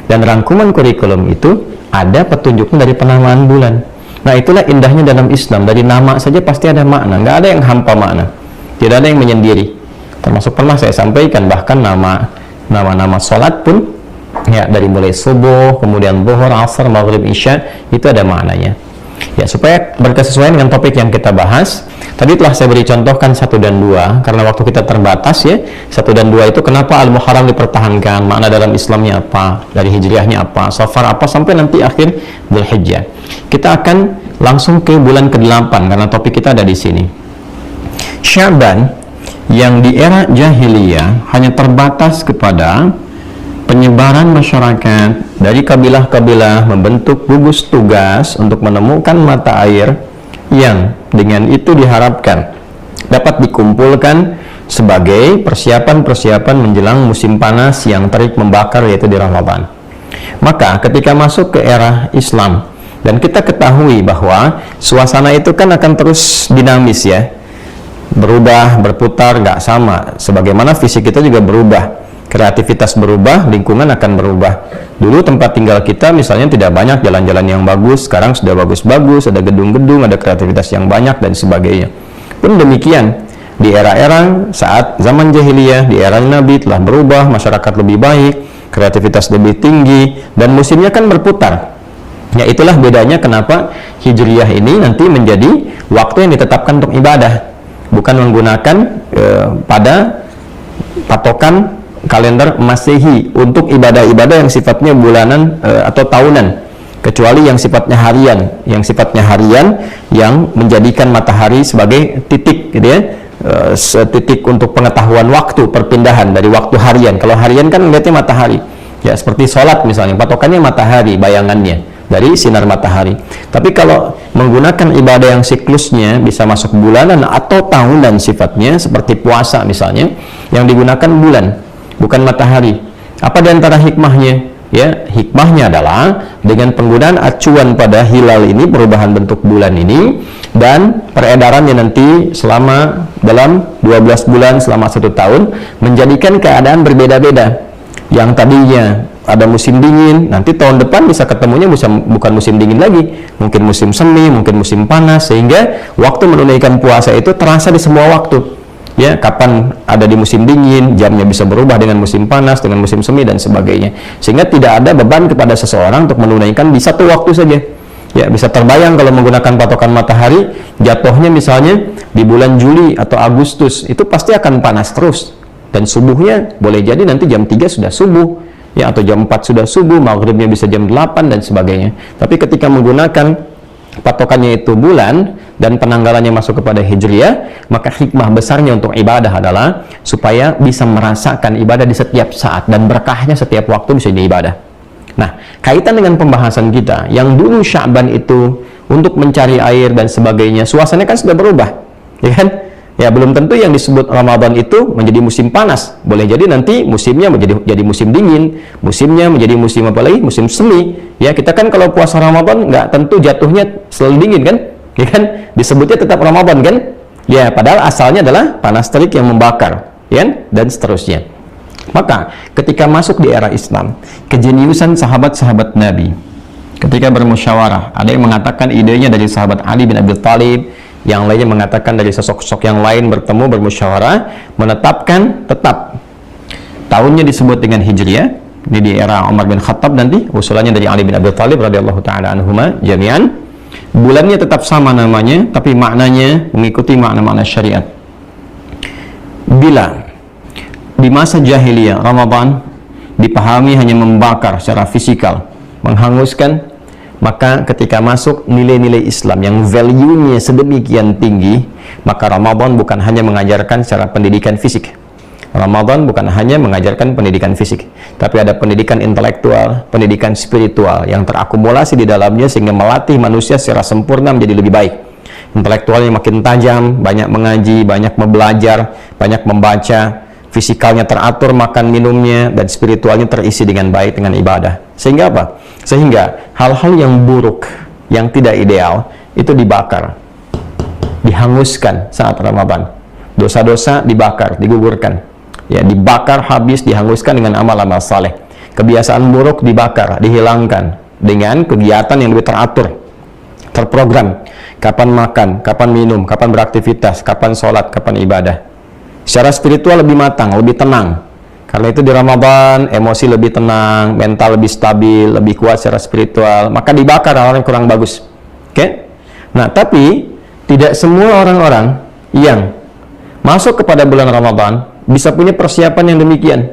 Dan rangkuman kurikulum itu ada petunjuknya dari penamaan bulan. Nah, itulah indahnya dalam Islam, dari nama saja pasti ada makna, nggak ada yang hampa makna, tidak ada yang menyendiri. Termasuk pernah saya sampaikan, bahkan nama-nama sholat pun ya, dari mulai subuh, kemudian zuhur, asar, maghrib, isya, itu ada maknanya. Ya, supaya berkesesuaian dengan topik yang kita bahas. Tadi telah saya beri contohkan 1 dan 2, karena waktu kita terbatas ya. 1 dan 2 itu kenapa Al-Muharram dipertahankan, makna dalam Islamnya apa, dari hijriahnya apa, Safar apa, sampai nanti akhir Dzulhijjah. Kita akan langsung ke bulan ke-8 karena topik kita ada di sini. Sya'ban yang di era jahiliyah hanya terbatas kepada penyebaran masyarakat dari kabilah-kabilah membentuk gugus tugas untuk menemukan mata air yang dengan itu diharapkan dapat dikumpulkan sebagai persiapan-persiapan menjelang musim panas yang terik membakar, yaitu di Ramadan. Maka ketika masuk ke era Islam, dan kita ketahui bahwa suasana itu kan akan terus dinamis ya, berubah, berputar, nggak sama. Sebagaimana fisik kita juga berubah, kreativitas berubah, lingkungan akan berubah. Dulu tempat tinggal kita misalnya tidak banyak jalan-jalan yang bagus, sekarang sudah bagus-bagus, ada gedung-gedung, ada kreativitas yang banyak dan sebagainya. Pun demikian, di era-era saat zaman jahiliyah, di era Nabi telah berubah, masyarakat lebih baik, kreativitas lebih tinggi, dan musimnya kan berputar. Ya, itulah bedanya kenapa Hijriyah ini nanti menjadi waktu yang ditetapkan untuk ibadah, bukan menggunakan pada patokan kalender Masehi untuk ibadah-ibadah yang sifatnya bulanan atau tahunan, kecuali yang sifatnya harian, yang menjadikan matahari sebagai titik gitu ya, titik untuk pengetahuan waktu perpindahan dari waktu harian. Kalau harian kan lihatnya matahari ya, seperti sholat misalnya, patokannya matahari, bayangannya dari sinar matahari. Tapi kalau menggunakan ibadah yang siklusnya bisa masuk bulanan atau tahunan sifatnya, seperti puasa misalnya, yang digunakan bulan bukan matahari. Apa di antara hikmahnya? Ya, hikmahnya adalah dengan penggunaan acuan pada hilal ini, perubahan bentuk bulan ini, dan peredarannya nanti selama dalam 12 bulan selama 1 tahun, menjadikan keadaan berbeda-beda. Yang tadinya ada musim dingin, nanti tahun depan bisa ketemunya bukan musim dingin lagi, mungkin musim semi, mungkin musim panas, sehingga waktu menunaikan puasa itu terasa di semua waktu. Ya, kapan ada di musim dingin, jamnya bisa berubah dengan musim panas, dengan musim semi dan sebagainya, sehingga tidak ada beban kepada seseorang untuk menunaikan di satu waktu saja. Ya, bisa terbayang kalau menggunakan patokan matahari, jatuhnya misalnya di bulan Juli atau Agustus, itu pasti akan panas terus, dan subuhnya boleh jadi nanti jam 3 sudah subuh ya, atau jam 4 sudah subuh, maghribnya bisa jam 8 dan sebagainya. Tapi ketika menggunakan patokannya itu bulan dan penanggalannya masuk kepada Hijriyah, maka hikmah besarnya untuk ibadah adalah supaya bisa merasakan ibadah di setiap saat, dan berkahnya setiap waktu bisa jadi ibadah. Nah, kaitan dengan pembahasan kita yang dulu Sya'ban itu untuk mencari air dan sebagainya, suasananya kan sudah berubah, ya kan? Ya, belum tentu yang disebut Ramadan itu menjadi musim panas. Boleh jadi nanti musimnya jadi musim dingin, musimnya menjadi musim apa lagi? Musim semi. Ya, kita kan kalau puasa Ramadan nggak tentu jatuhnya selalu dingin kan? Ya kan? Disebutnya tetap Ramadan kan? Ya, padahal asalnya adalah panas terik yang membakar, ya kan? Dan seterusnya. Maka ketika masuk di era Islam, kejeniusan sahabat-sahabat Nabi ketika bermusyawarah, ada yang mengatakan idenya dari sahabat Ali bin Abi Thalib, yang lainnya mengatakan dari sosok-sosok yang lain, bertemu bermusyawarah menetapkan tetap tahunnya disebut dengan Hijriyah. Ini di era Umar bin Khattab, nanti usulannya dari Ali bin Abi Thalib radhiyallahu taala anhuma jami'an. Bulannya tetap sama namanya, tapi maknanya mengikuti makna-makna syariat. Bila di masa jahiliyah Ramadan dipahami hanya membakar secara fisikal, menghanguskan, maka ketika masuk nilai-nilai Islam yang value-nya sedemikian tinggi, maka Ramadan bukan hanya mengajarkan secara pendidikan fisik. Ramadan bukan hanya mengajarkan pendidikan fisik, tapi ada pendidikan intelektual, pendidikan spiritual yang terakumulasi di dalamnya, sehingga melatih manusia secara sempurna menjadi lebih baik. Intelektualnya makin tajam, banyak mengaji, banyak belajar, banyak membaca, fisikalnya teratur makan minumnya, dan spiritualnya terisi dengan baik dengan ibadah. Sehingga apa? Sehingga hal-hal yang buruk, yang tidak ideal itu dibakar, dihanguskan saat Ramadan. Dosa-dosa dibakar, digugurkan, ya, dibakar habis, dihanguskan dengan amal-amal saleh. Kebiasaan buruk dibakar, dihilangkan dengan kegiatan yang lebih teratur, terprogram. Kapan makan, kapan minum, kapan beraktivitas, kapan sholat, kapan ibadah. Secara spiritual lebih matang, lebih tenang. Karena itu di Ramadan emosi lebih tenang, mental lebih stabil, lebih kuat secara spiritual, maka dibakar hal-hal yang kurang bagus. Oke? Nah, tapi tidak semua orang-orang yang masuk kepada bulan Ramadan bisa punya persiapan yang demikian,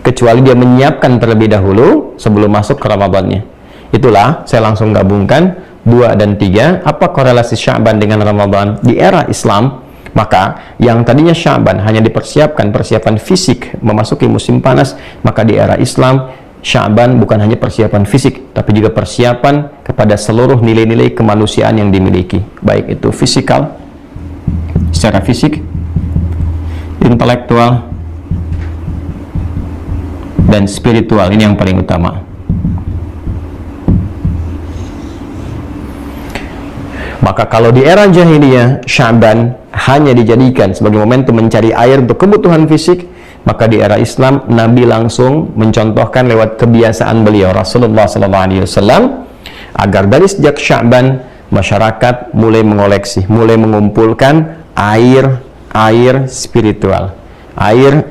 kecuali dia menyiapkan terlebih dahulu sebelum masuk ke Ramadannya. Itulah saya langsung gabungkan 2 dan 3, apa korelasi Sya'ban dengan Ramadan di era Islam. Maka yang tadinya Sya'ban hanya dipersiapkan persiapan fisik memasuki musim panas, maka di era Islam Sya'ban bukan hanya persiapan fisik, tapi juga persiapan kepada seluruh nilai-nilai kemanusiaan yang dimiliki, baik itu fisikal, secara fisik, intelektual, dan spiritual. Ini yang paling utama. Maka kalau di era jahiliyah Sya'ban hanya dijadikan sebagai momentum mencari air untuk kebutuhan fisik, maka di era Islam Nabi langsung mencontohkan lewat kebiasaan beliau Rasulullah SAW agar dari sejak Sya'ban masyarakat mulai mengoleksi, mulai mengumpulkan air spiritual, air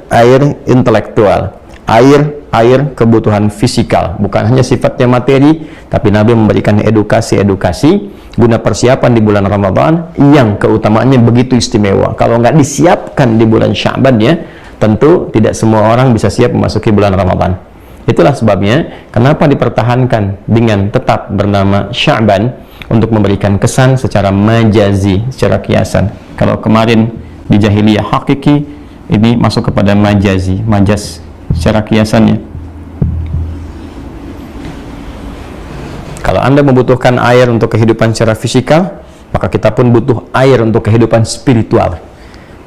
intelektual, air kebutuhan fisikal, bukan hanya sifatnya materi, tapi Nabi memberikan edukasi guna persiapan di bulan Ramadan yang keutamaannya begitu istimewa. Kalau nggak disiapkan di bulan Sya'ban ya, tentu tidak semua orang bisa siap memasuki bulan Ramadan. Itulah sebabnya kenapa dipertahankan dengan tetap bernama Sya'ban, untuk memberikan kesan secara majazi, secara kiasan. Kalau kemarin di jahiliyah hakiki, ini masuk kepada majazi, majaz secara kiasannya. Kalau Anda membutuhkan air untuk kehidupan secara fisikal, maka kita pun butuh air untuk kehidupan spiritual.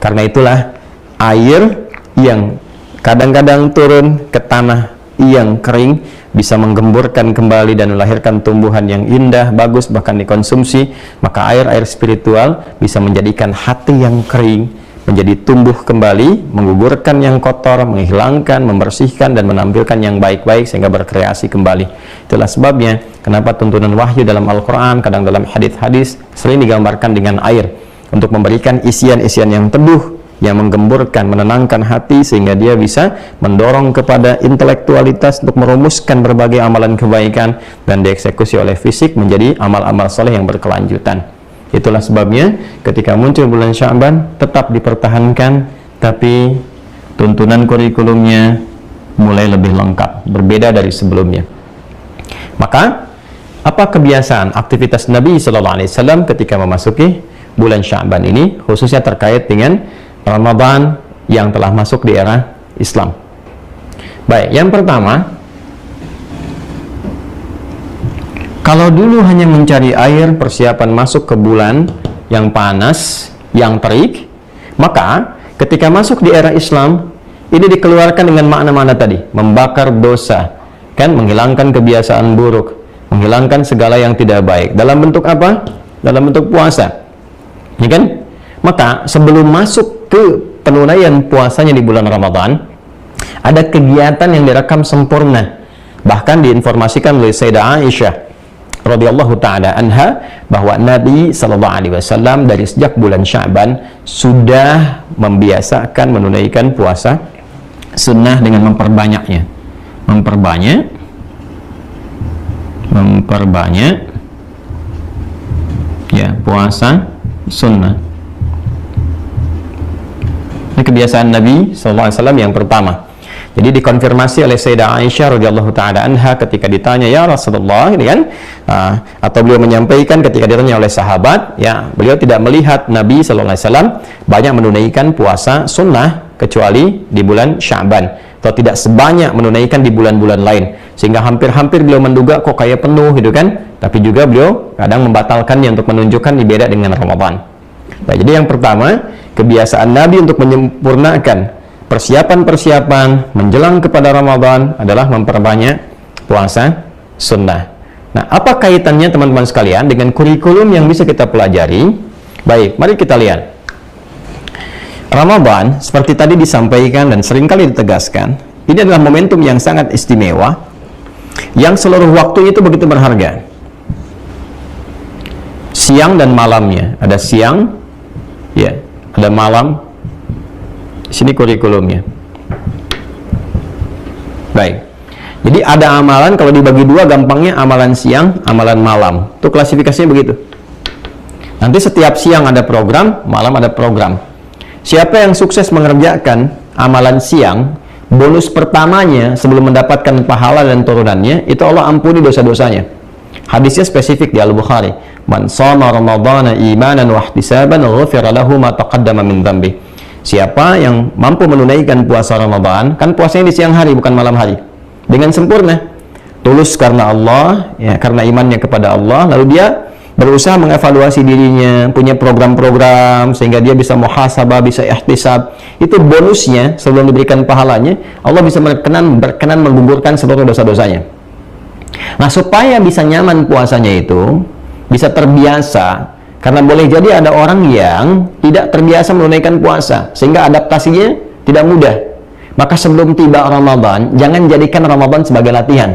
Karena itulah air yang kadang-kadang turun ke tanah yang kering bisa menggemburkan kembali dan melahirkan tumbuhan yang indah, bagus, bahkan dikonsumsi. Maka air spiritual bisa menjadikan hati yang kering menjadi tumbuh kembali, menggugurkan yang kotor, menghilangkan, membersihkan, dan menampilkan yang baik-baik sehingga berkreasi kembali. Itulah sebabnya kenapa tuntunan wahyu dalam Al-Quran, kadang dalam hadis-hadis sering digambarkan dengan air untuk memberikan isian-isian yang teduh, yang menggemburkan, menenangkan hati sehingga dia bisa mendorong kepada intelektualitas untuk merumuskan berbagai amalan kebaikan dan dieksekusi oleh fisik menjadi amal-amal soleh yang berkelanjutan. Itulah sebabnya ketika muncul bulan Sya'ban tetap dipertahankan, tapi tuntunan kurikulumnya mulai lebih lengkap, berbeda dari sebelumnya. Maka apa kebiasaan aktivitas Nabi SAW ketika memasuki bulan Sya'ban ini, khususnya terkait dengan Ramadan yang telah masuk di era Islam? Baik, yang pertama, kalau dulu hanya mencari air persiapan masuk ke bulan yang panas, yang terik, maka ketika masuk di era Islam, ini dikeluarkan dengan makna-makna tadi, membakar dosa, kan, menghilangkan kebiasaan buruk, menghilangkan segala yang tidak baik. Dalam bentuk apa? Dalam bentuk puasa. Ya kan? Maka sebelum masuk ke penunaian puasanya di bulan Ramadan, ada kegiatan yang direkam sempurna. Bahkan diinformasikan oleh Sayyidah Aisyah radhiyallahu ta'ala anha bahwa Nabi SAW dari sejak bulan Sya'ban sudah membiasakan menunaikan puasa sunnah dengan memperbanyaknya, ya, puasa sunnah. Ini kebiasaan Nabi SAW yang pertama. Jadi dikonfirmasi oleh Sayyidah Aisyah radhiyallahu ta'ala anha ketika ditanya, ya Rasulullah, ini kan, atau beliau menyampaikan ketika ditanya oleh sahabat, ya, beliau tidak melihat Nabi SAW banyak menunaikan puasa sunnah kecuali di bulan Sya'ban, atau tidak sebanyak menunaikan di bulan-bulan lain, sehingga hampir-hampir beliau menduga kok kayak penuh gitu kan. Tapi juga beliau kadang membatalkannya untuk menunjukkan beda dengan Ramadan. Nah, jadi yang pertama, kebiasaan Nabi untuk menyempurnakan persiapan-persiapan menjelang kepada Ramadan adalah memperbanyak puasa sunnah. Nah, apa kaitannya teman-teman sekalian dengan kurikulum yang bisa kita pelajari? Baik, mari kita lihat. Ramadan, seperti tadi disampaikan dan seringkali ditegaskan, ini adalah momentum yang sangat istimewa, yang seluruh waktu itu begitu berharga. Siang dan malamnya, ada siang, ya, ada malam. Sini kurikulumnya. Baik. Jadi ada amalan, kalau dibagi dua gampangnya amalan siang, amalan malam. Itu klasifikasinya begitu. Nanti setiap siang ada program, malam ada program. Siapa yang sukses mengerjakan amalan siang, bonus pertamanya sebelum mendapatkan pahala dan turunannya, itu Allah ampuni dosa-dosanya. Hadisnya spesifik di Al-Bukhari. Man shoma ramadhana imanan wa ihtisaban ghufira lahu ma taqaddama min dhanbi. Siapa yang mampu menunaikan puasa Ramadan, kan puasanya di siang hari bukan malam hari, dengan sempurna, tulus karena Allah, ya, karena imannya kepada Allah, lalu dia berusaha mengevaluasi dirinya, punya program-program sehingga dia bisa muhasabah, bisa ihtisab. Itu bonusnya sebelum diberikan pahalanya, Allah bisa berkenan menggugurkan seluruh dosa-dosanya. Nah, supaya bisa nyaman puasanya itu, bisa terbiasa, karena boleh jadi ada orang yang tidak terbiasa menunaikan puasa sehingga adaptasinya tidak mudah. Maka sebelum tiba Ramadan, jangan jadikan Ramadan sebagai latihan.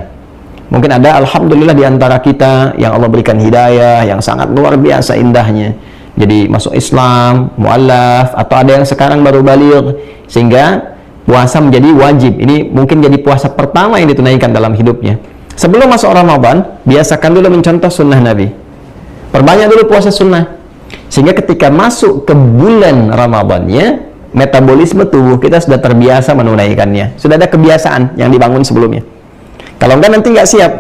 Mungkin ada, alhamdulillah, di antara kita yang Allah berikan hidayah yang sangat luar biasa indahnya, jadi masuk Islam, mu'allaf, atau ada yang sekarang baru baligh sehingga puasa menjadi wajib. Ini mungkin jadi puasa pertama yang ditunaikan dalam hidupnya. Sebelum masuk Ramadan, biasakan dulu mencontoh sunnah Nabi, perbanyak dulu puasa sunnah, sehingga ketika masuk ke bulan Ramadannya, metabolisme tubuh kita sudah terbiasa menunaikannya, sudah ada kebiasaan yang dibangun sebelumnya. Kalau enggak nanti nggak siap,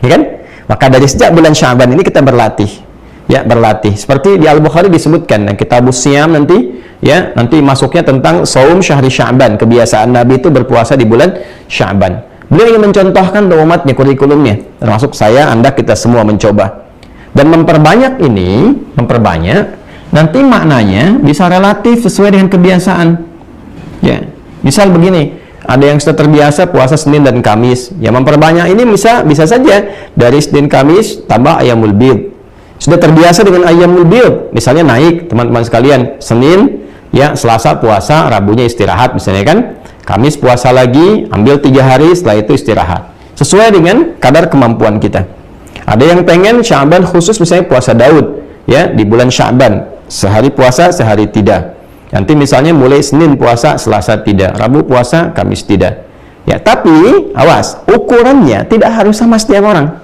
ya kan? Maka dari sejak bulan Sya'ban ini kita berlatih, ya, berlatih. Seperti di Al-Bukhari disebutkan, Kitabus Siyam nanti, ya, nanti masuknya tentang Shaum Syahri Sya'ban, kebiasaan Nabi itu berpuasa di bulan Sya'ban. Beliau ingin mencontohkan untuk umatnya kurikulumnya, termasuk saya, Anda, kita semua mencoba. Dan memperbanyak ini, nanti maknanya bisa relatif sesuai dengan kebiasaan. Ya, misal begini. Ada yang sudah terbiasa puasa Senin dan Kamis, ya memperbanyak ini bisa saja dari Senin Kamis tambah Ayyamul Bid. Sudah terbiasa dengan Ayyamul Bid, misalnya naik, teman-teman sekalian, Senin, ya, Selasa puasa, Rabunya istirahat misalnya kan, Kamis puasa lagi, ambil 3 hari, setelah itu istirahat. Sesuai dengan kadar kemampuan kita. Ada yang pengen Sya'ban khusus, misalnya puasa Daud, ya, di bulan Sya'ban, sehari puasa, sehari tidak. Nanti misalnya mulai Senin puasa, Selasa tidak, Rabu puasa, Kamis tidak. Ya, tapi awas, ukurannya tidak harus sama setiap orang.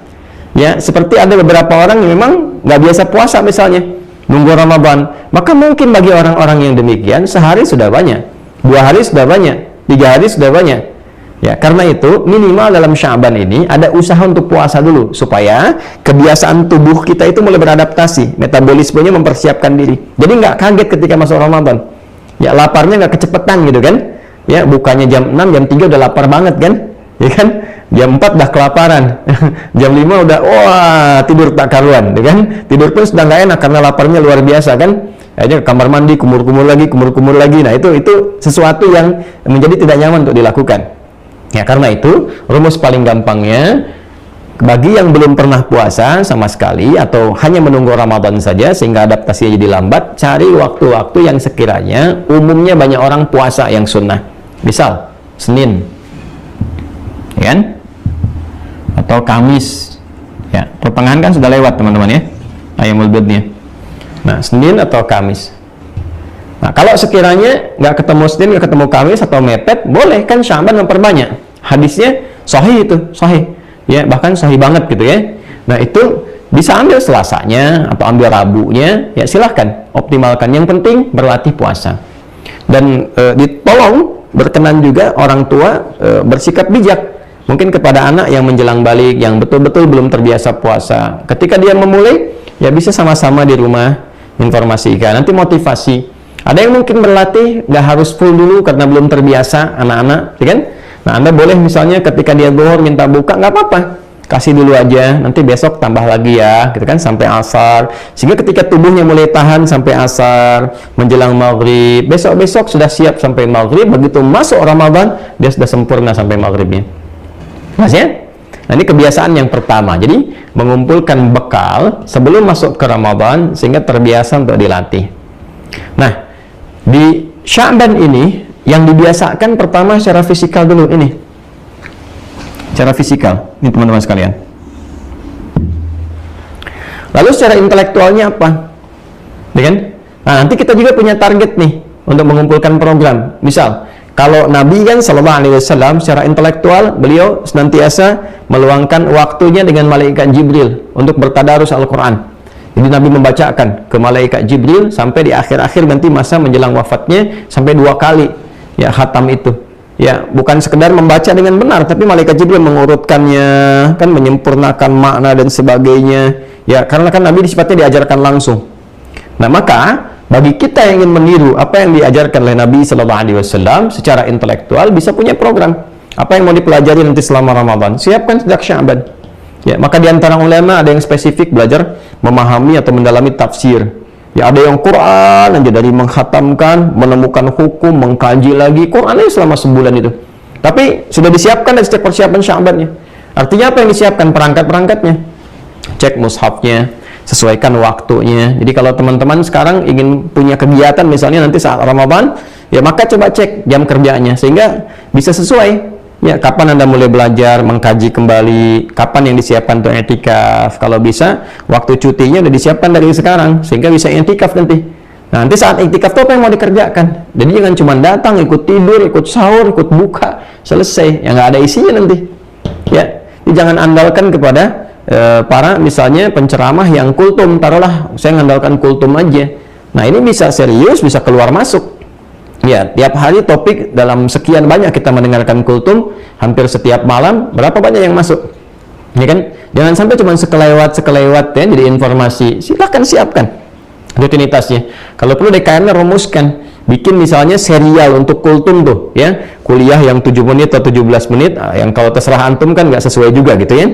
Ya, seperti ada beberapa orang yang memang nggak biasa puasa misalnya, nunggu Ramadan. Maka mungkin bagi orang-orang yang demikian, sehari sudah banyak, 2 hari sudah banyak, 3 hari sudah banyak. Ya, karena itu minimal dalam Sya'ban ini ada usaha untuk puasa dulu supaya kebiasaan tubuh kita itu mulai beradaptasi, metabolismenya mempersiapkan diri. Jadi nggak kaget ketika masuk Ramadan. Ya, laparnya nggak kecepetan gitu kan. Ya, bukannya jam 6, jam 3 udah lapar banget kan. Ya kan? Jam 4 udah kelaparan. Jam 5 udah wah, tidur tak karuan, ya kan? Tidur pun sudah nggak enak karena laparnya luar biasa kan. Akhirnya ke kamar mandi, kumur-kumur lagi. Nah, itu sesuatu yang menjadi tidak nyaman untuk dilakukan. Ya, karena itu rumus paling gampangnya, bagi yang belum pernah puasa sama sekali atau hanya menunggu Ramadan saja sehingga adaptasinya jadi lambat, cari waktu-waktu yang sekiranya umumnya banyak orang puasa yang sunnah. Misal Senin, ya kan? Atau Kamis. Ya, pertengahan kan sudah lewat teman-teman ya, Ayyamul Bidnya. Nah, Senin atau Kamis. Nah, kalau sekiranya nggak ketemu Senin, nggak ketemu Kamis atau mepet, boleh kan Sya'ban memperbanyak. Hadisnya sahih itu, sahih. Ya, bahkan sahih banget gitu ya. Nah, itu bisa ambil Selasanya atau ambil Rabunya, ya silahkan optimalkan. Yang penting berlatih puasa. Dan ditolong berkenan juga orang tua bersikap bijak. Mungkin kepada anak yang menjelang balik, yang betul-betul belum terbiasa puasa. Ketika dia memulai, ya bisa sama-sama di rumah informasikan, nanti motivasi. Ada yang mungkin berlatih nggak harus full dulu karena belum terbiasa anak-anak, ya kan? Nah, Anda boleh misalnya ketika dia zuhur minta buka, nggak apa-apa, kasih dulu aja, nanti besok tambah lagi ya, gitu kan, sampai asar. Sehingga ketika tubuhnya mulai tahan sampai asar, menjelang maghrib, besok-besok sudah siap sampai maghrib, begitu masuk Ramadan, dia sudah sempurna sampai maghribnya. Mas ya? Nah, ini kebiasaan yang pertama. Jadi, mengumpulkan bekal sebelum masuk ke Ramadan sehingga terbiasa untuk dilatih. Nah, di Sya'ban ini yang dibiasakan pertama secara fisikal dulu ini. Secara fisikal, ini teman-teman sekalian. Lalu secara intelektualnya apa? Ya kan? Nah, nanti kita juga punya target nih untuk mengumpulkan program. Misal, kalau Nabi kan Sallallahu Alaihi Wasallam secara intelektual beliau senantiasa meluangkan waktunya dengan malaikat Jibril untuk bertadarus Al-Quran. Jadi Nabi membacakan ke malaikat Jibril sampai di akhir-akhir nanti masa menjelang wafatnya sampai 2 kali ya khatam itu. Ya, bukan sekedar membaca dengan benar, tapi malaikat Jibril mengurutkannya, kan menyempurnakan makna dan sebagainya. Ya, karena kan Nabi sifatnya diajarkan langsung. Nah, maka bagi kita yang ingin meniru apa yang diajarkan oleh Nabi Sallallahu Alaihi Wasallam secara intelektual, bisa punya program. Apa yang mau dipelajari nanti selama Ramadan, siapkan sejak Sya'ban. Ya, maka di antara ulama ada yang spesifik belajar memahami atau mendalami tafsir. Ya, ada yang Quran aja dari menghatamkan, menemukan hukum, mengkaji lagi Qurannya selama sebulan itu. Tapi sudah disiapkan dari setiap persiapan Sya'bannya. Artinya apa yang disiapkan? Perangkat-perangkatnya. Cek mushafnya, sesuaikan waktunya. Jadi kalau teman-teman sekarang ingin punya kegiatan misalnya nanti saat Ramadan, ya maka coba cek jam kerjanya sehingga bisa sesuai. Ya, kapan Anda mulai belajar, mengkaji kembali, kapan yang disiapkan untuk i'tikaf. Kalau bisa, waktu cutinya udah disiapkan dari sekarang, sehingga bisa i'tikaf nanti. Nah, nanti saat i'tikaf itu apa yang mau dikerjakan? Jadi jangan cuma datang, ikut tidur, ikut sahur, ikut buka, selesai. Yang nggak ada isinya nanti. Ya, jadi jangan andalkan kepada para misalnya penceramah yang kultum. Taruhlah, saya mengandalkan kultum aja. Nah, ini bisa serius, bisa keluar masuk. Ya, tiap hari topik dalam sekian banyak kita mendengarkan kultum, hampir setiap malam, berapa banyak yang masuk? Ya kan? Jangan sampai cuma sekelewat ya, jadi informasi. Silakan siapkan rutinitasnya. Kalau perlu DKM-nya rumuskan, bikin misalnya serial untuk kultum tuh, ya. Kuliah yang 7 menit atau 17 menit, yang kalau terserah antum kan nggak sesuai juga gitu ya.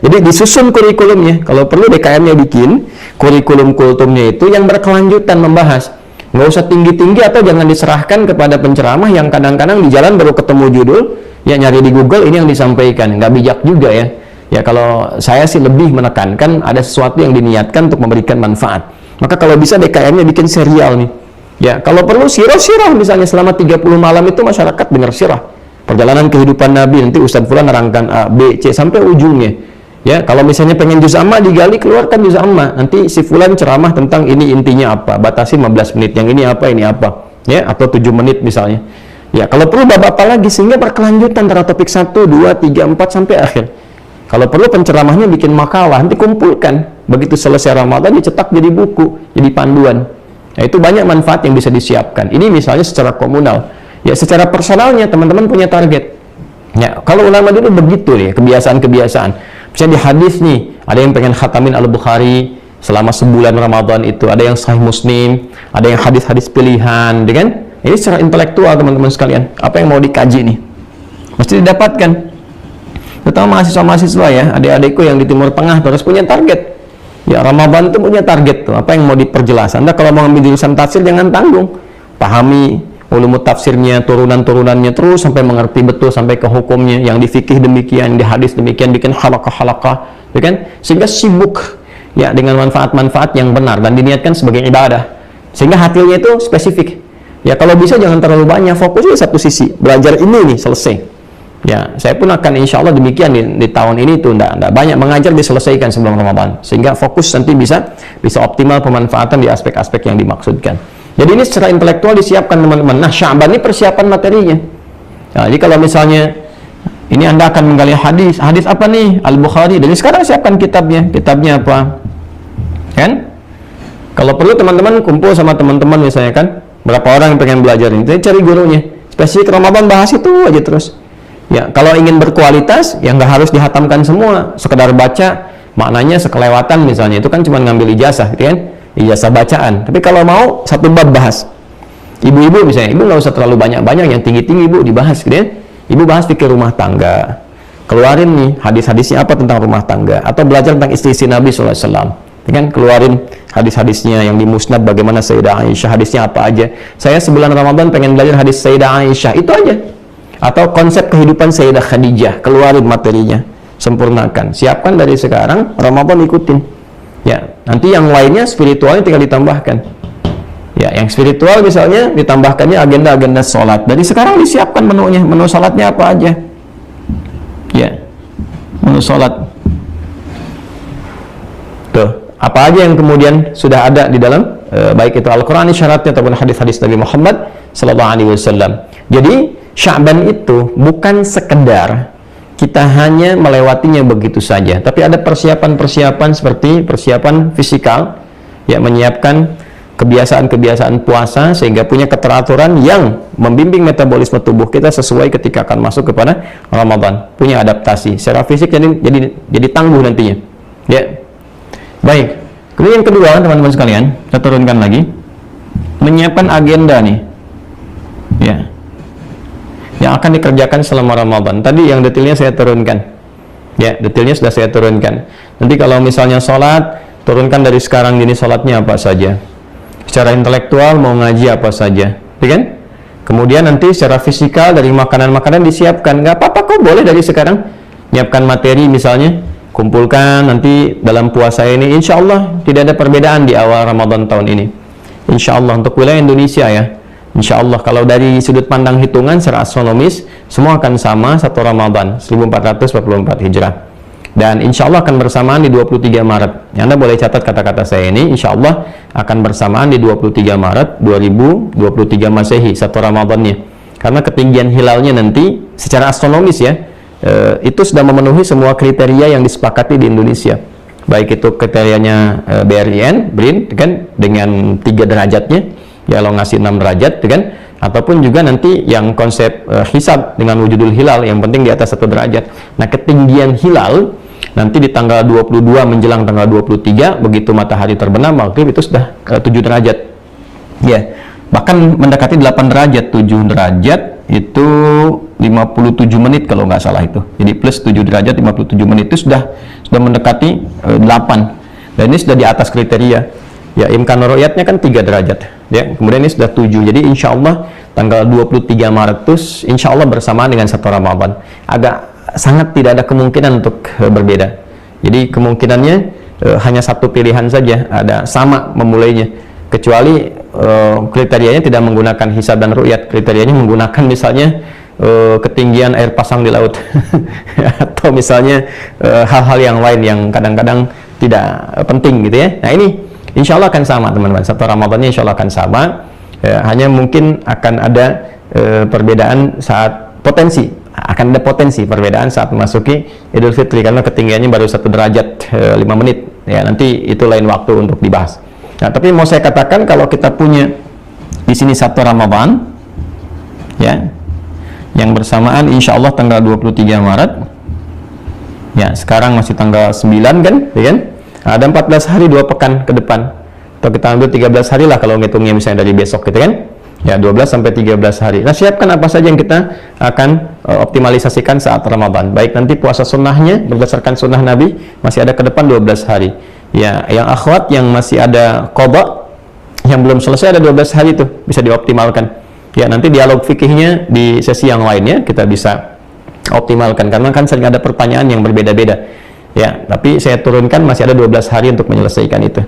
Jadi disusun kurikulumnya. Kalau perlu DKM-nya bikin kurikulum kultumnya itu yang berkelanjutan membahas. Nggak usah tinggi-tinggi atau jangan diserahkan kepada penceramah yang kadang-kadang di jalan baru ketemu judul, ya nyari di Google ini yang disampaikan. Nggak bijak juga ya. Ya kalau saya sih lebih menekankan ada sesuatu yang diniatkan untuk memberikan manfaat. Maka kalau bisa DKM-nya bikin serial nih. Ya kalau perlu sirah-sirah misalnya selama 30 malam itu masyarakat dengar sirah. Perjalanan kehidupan Nabi, nanti Ustadz Fulan nerangkan A, B, C sampai ujungnya. Ya, kalau misalnya pengen juz amma digali, keluarkan juz amma. Nanti si fulan ceramah tentang ini intinya apa, batasi 15 menit, yang ini apa, ya, atau 7 menit misalnya. Ya, kalau perlu bab apa lagi sehingga berkelanjutan antara topik 1, 2, 3, 4 sampai akhir. Kalau perlu penceramahnya bikin makalah, nanti kumpulkan. Begitu selesai Ramadan dicetak jadi buku, jadi panduan. Nah, itu banyak manfaat yang bisa disiapkan. Ini misalnya secara komunal. Ya, secara personalnya teman-teman punya target. Ya, kalau ulama dulu begitu nih, kebiasaan-kebiasaan. Misalnya di hadis nih, ada yang pengen khatamin Al-Bukhari selama sebulan Ramadan itu, ada yang Sahih Muslim, ada yang hadis-hadis pilihan, kan? Ini secara intelektual teman-teman sekalian. Apa yang mau dikaji nih? Mesti didapatkan. Terutama mahasiswa-mahasiswa ya, adik-adikku yang di Timur Tengah terus punya target. Ya, Ramadan itu punya target tuh. Apa yang mau diperjelas? Anda kalau mau ambil jurusan tafsir jangan tanggung. Pahami ulumut tafsirnya, turunan-turunannya terus sampai mengerti betul sampai ke hukumnya, yang di fikih demikian, di hadis demikian, bikin halaqah-halaqah, ya kan? Sehingga sibuk ya dengan manfaat-manfaat yang benar dan diniatkan sebagai ibadah. Sehingga hasilnya itu spesifik. Ya kalau bisa jangan terlalu banyak, fokus di satu sisi. Belajar ini nih selesai. Ya, saya pun akan insya Allah demikian di tahun ini tuh enggak banyak mengajar diselesaikan sebelum Ramadan. Sehingga fokus nanti bisa optimal pemanfaatan di aspek-aspek yang dimaksudkan. Jadi ini secara intelektual disiapkan teman-teman. Nah, Sya'ban ini persiapan materinya. Nah, jadi kalau misalnya ini Anda akan menggali hadis apa nih? Al-Bukhari. Dan sekarang siapkan kitabnya apa? Kan? Kalau perlu teman-teman kumpul sama teman-teman misalnya kan, berapa orang yang pengen belajar ini, cari gurunya. Spesifik Ramadan bahas itu aja terus. Ya, kalau ingin berkualitas, ya nggak harus dihatamkan semua. Sekedar baca, maknanya sekelewatan misalnya, itu kan cuma ngambil ijazah, gitu kan? Ijazah bacaan. Tapi kalau mau satu bab bahas. Ibu-ibu misalnya, ibu nggak usah terlalu banyak-banyak, yang tinggi-tinggi ibu dibahas, gitu ya. Ibu bahas fikih rumah tangga. Keluarin nih hadis-hadisnya apa tentang rumah tangga, atau belajar tentang istri-istri Nabi SAW. Kan keluarin hadis-hadisnya yang di Musnad, bagaimana Sayyidah Aisyah, hadisnya apa aja. Saya sebulan Ramadan pengen belajar hadis Sayyidah Aisyah, itu aja. Atau konsep kehidupan Sayyidah Khadijah, keluarin materinya, sempurnakan. Siapkan dari sekarang, Ramadan ikutin. Ya, nanti yang lainnya spiritualnya tinggal ditambahkan. Ya, yang spiritual misalnya ditambahkannya agenda-agenda sholat. Dari sekarang disiapkan menunya, menu sholatnya apa aja. Ya, menu sholat. Tuh, apa aja yang kemudian sudah ada di dalam baik itu Al-Quran syaratnya ataupun hadis-hadis Nabi Muhammad SAW. Jadi Sya'ban itu bukan sekedar kita hanya melewatinya begitu saja, tapi ada persiapan-persiapan seperti persiapan fisikal, ya, menyiapkan kebiasaan-kebiasaan puasa sehingga punya keteraturan yang membimbing metabolisme tubuh kita sesuai ketika akan masuk kepada Ramadan, punya adaptasi secara fisik, jadi tangguh nantinya. Ya, baik. Kemudian yang kedua teman-teman sekalian, kita turunkan lagi, menyiapkan agenda nih, ya, yang akan dikerjakan selama Ramadan. Tadi yang detailnya saya turunkan. Ya, detailnya sudah saya turunkan. Nanti kalau misalnya sholat, turunkan dari sekarang gini sholatnya apa saja. Secara intelektual mau ngaji apa saja, ya kan? Kemudian nanti secara fisikal dari makanan-makanan disiapkan. Nggak apa-apa kok, boleh dari sekarang. Nyiapkan materi misalnya, kumpulkan nanti dalam puasa ini. Insya Allah tidak ada perbedaan di awal Ramadan tahun ini. Insya Allah untuk wilayah Indonesia ya. Insya Allah kalau dari sudut pandang hitungan secara astronomis semua akan sama satu Ramadan 1444 Hijrah, dan insya Allah akan bersamaan di 23 Maret. Anda boleh catat kata-kata saya ini, insya Allah akan bersamaan di 23 Maret 2023 Masehi satu Ramadannya, karena ketinggian hilalnya nanti secara astronomis ya itu sudah memenuhi semua kriteria yang disepakati di Indonesia, baik itu kriterianya BRIN kan dengan 3 derajatnya ya, kalau ngasih 6 derajat kan, ataupun juga nanti yang konsep hisab dengan wujudul hilal yang penting di atas 1 derajat. Nah ketinggian hilal nanti di tanggal 22 menjelang tanggal 23 begitu matahari terbenam maghrib itu sudah 7 derajat ya, bahkan mendekati 8 derajat. 7 derajat itu 57 menit kalau nggak salah itu, jadi plus 7 derajat 57 menit itu sudah mendekati 8, dan ini sudah di atas kriteria ya. Imkan ru'yatnya kan 3 derajat ya, kemudian ini sudah 7, jadi insya Allah tanggal 23 Maret itu insya Allah bersamaan dengan satu Ramadan. Agak sangat tidak ada kemungkinan untuk berbeda, jadi kemungkinannya hanya satu pilihan saja, ada sama memulainya, kecuali kriterianya tidak menggunakan hisab dan ru'yat, kriterianya menggunakan misalnya ketinggian air pasang di laut atau misalnya hal-hal yang lain yang kadang-kadang tidak penting gitu ya. Nah ini insya Allah akan sama teman-teman, satu Ramadannya insya Allah akan sama, hanya mungkin akan ada perbedaan saat akan ada potensi perbedaan saat memasuki Idul Fitri, karena ketinggiannya baru 1 derajat 5 menit ya, nanti itu lain waktu untuk dibahas. Nah tapi mau saya katakan kalau kita punya di sini satu Ramadan ya, yang bersamaan insya Allah tanggal 23 Maret ya, sekarang masih tanggal 9 kan ya kan, ada 14 hari 2 pekan ke depan, atau kita ambil 13 hari lah kalau ngitungnya misalnya dari besok gitu kan ya, 12 sampai 13 hari. Nah siapkan apa saja yang kita akan optimalisasikan saat Ramadan, baik nanti puasa sunnahnya berdasarkan sunnah Nabi masih ada ke depan 12 hari ya, yang akhwat yang masih ada qadha yang belum selesai ada 12 hari itu bisa dioptimalkan ya, nanti dialog fikihnya di sesi yang lainnya kita bisa optimalkan, karena kan sering ada pertanyaan yang berbeda-beda ya, tapi saya turunkan masih ada 12 hari untuk menyelesaikan itu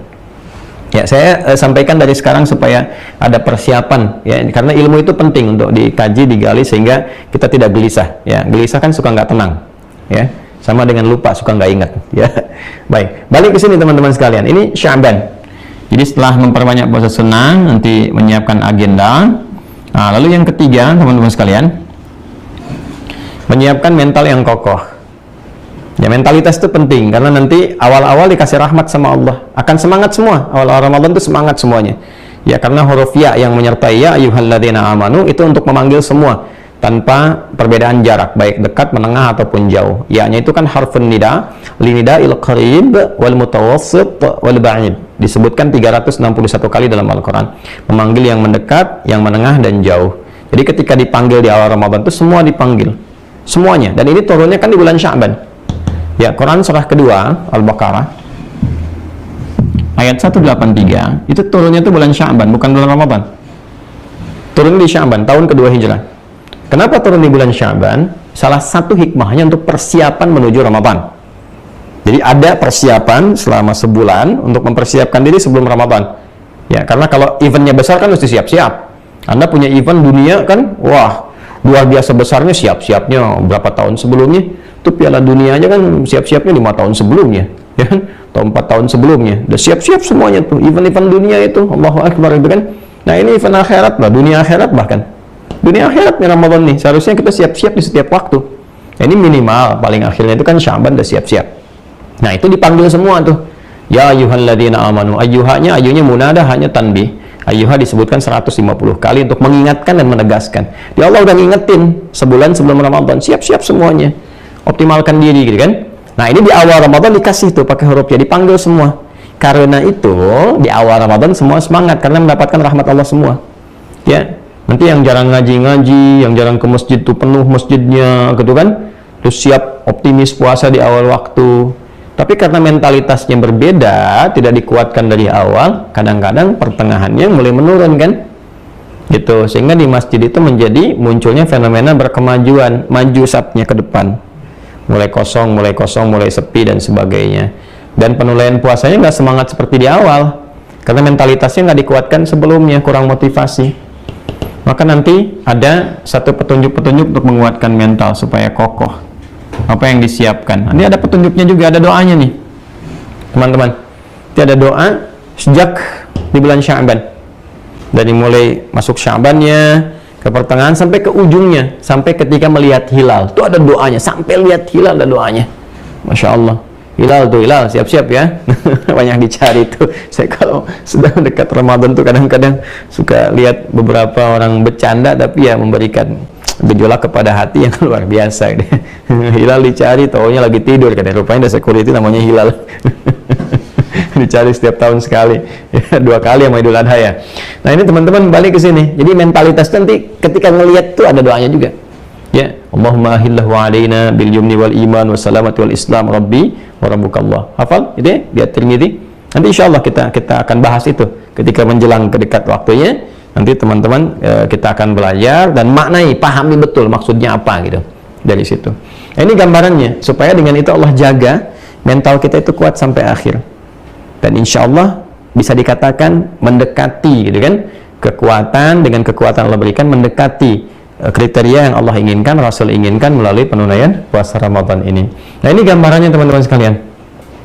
ya. Saya sampaikan dari sekarang supaya ada persiapan ya, karena ilmu itu penting untuk dikaji, digali sehingga kita tidak gelisah ya. Gelisah kan suka nggak tenang ya, sama dengan lupa, suka nggak ingat ya. Baik, balik ke sini teman-teman sekalian, ini Sya'ban. Jadi setelah memperbanyak puasa sunnah nanti menyiapkan agenda. Nah, lalu yang ketiga teman-teman sekalian, menyiapkan mental yang kokoh ya. Mentalitas itu penting karena nanti awal-awal dikasih rahmat sama Allah, akan semangat semua. Awal-awal Ramadan itu semangat semuanya ya, karena huruf ya yang menyertai ya ayyuhalladzina amanu itu untuk memanggil semua tanpa perbedaan jarak, baik dekat, menengah ataupun jauh. Ya-nya itu kan harfun nida, linida'il qarib wal mutawassit wal ba'id, disebutkan 361 kali dalam Al-Quran, memanggil yang mendekat, yang menengah dan jauh. Jadi ketika dipanggil di awal Ramadan itu semua dipanggil semuanya, dan ini turunnya kan di bulan Sya'ban ya. Quran surah kedua Al-Baqarah ayat 183 itu turunnya itu bulan Sya'ban, bukan bulan Ramadan. Turun di Sya'ban tahun kedua Hijrah. Kenapa turun di bulan Sya'ban? Salah satu hikmahnya untuk persiapan menuju Ramadan. Jadi ada persiapan selama sebulan untuk mempersiapkan diri sebelum Ramadan ya, karena kalau eventnya besar kan mesti siap-siap. Anda punya event dunia kan, wah luar biasa besarnya, siap-siapnya berapa tahun sebelumnya. Itu Piala Dunia aja kan siap-siapnya 5 tahun sebelumnya ya kan, atau 4 tahun sebelumnya udah siap-siap semuanya tuh, event-event dunia itu, Allahu Akbar itu kan. Nah ini event akhirat lah, dunia akhirat, bahkan dunia akhirat nih Ramadan nih, seharusnya kita siap-siap di setiap waktu ya, ini minimal paling akhirnya itu kan Sya'ban udah siap-siap. Nah itu dipanggil semua tuh ya ayyuhalladzina amanu, ayyuhanya, ayyunya munadah, hanya tanbih. Ayyuha disebutkan 150 kali untuk mengingatkan dan menegaskan. Ya Allah udah ngingetin sebulan sebelum Ramadan, siap-siap semuanya, optimalkan diri gitu kan. Nah ini di awal Ramadan dikasih tuh pakai huruf ya, dipanggil semua. Karena itu di awal Ramadan semua semangat karena mendapatkan rahmat Allah semua ya. Nanti yang jarang ngaji-ngaji, yang jarang ke masjid tuh penuh masjidnya gitu kan, terus siap optimis puasa di awal waktu. Tapi karena mentalitasnya berbeda, tidak dikuatkan dari awal, kadang-kadang pertengahannya mulai menurun kan? Gitu. Sehingga di masjid itu menjadi munculnya fenomena berkemajuan, maju sapnya ke depan. Mulai kosong, mulai sepi dan sebagainya. Dan penilaian puasanya nggak semangat seperti di awal. Karena mentalitasnya nggak dikuatkan sebelumnya, kurang motivasi. Maka nanti ada satu petunjuk-petunjuk untuk menguatkan mental supaya kokoh. Apa yang disiapkan. Ini ada petunjuknya juga, ada doanya nih teman-teman. Ini ada doa sejak di bulan Sya'ban, dari mulai masuk Sya'bannya ke pertengahan sampai ke ujungnya, sampai ketika melihat hilal itu ada doanya, sampai lihat hilal ada doanya. Masya Allah, hilal tuh, hilal siap-siap ya. Banyak dicari tuh. Saya kalau sudah dekat Ramadan tuh kadang-kadang suka lihat beberapa orang bercanda tapi ya memberikan gejolak kepada hati yang luar biasa. Hilal dicari, taunya lagi tidur kan, rupanya ada security namanya hilal. Dicari setiap tahun sekali, ya, 2 kali sama Idul Adha ya. Nah ini teman-teman balik ke sini, jadi mentalitas nanti ketika ngelihat tuh ada doanya juga ya. Allahumma ahillahu alaina bil yumni wal iman wa salamati wal islam rabbi wa rabbukallah. Hafal itu ya, di At-Tirmidzi. Nanti insyaallah kita akan bahas itu ketika menjelang ke dekat waktunya. Nanti teman-teman kita akan belajar dan maknai, pahami betul maksudnya apa gitu dari situ. Nah, ini gambarannya supaya dengan itu Allah jaga mental kita itu kuat sampai akhir. Dan insya Allah bisa dikatakan mendekati gitu kan, kekuatan dengan kekuatan Allah berikan mendekati kriteria yang Allah inginkan, Rasul inginkan melalui penunaian puasa Ramadan ini. Nah ini gambarannya teman-teman sekalian.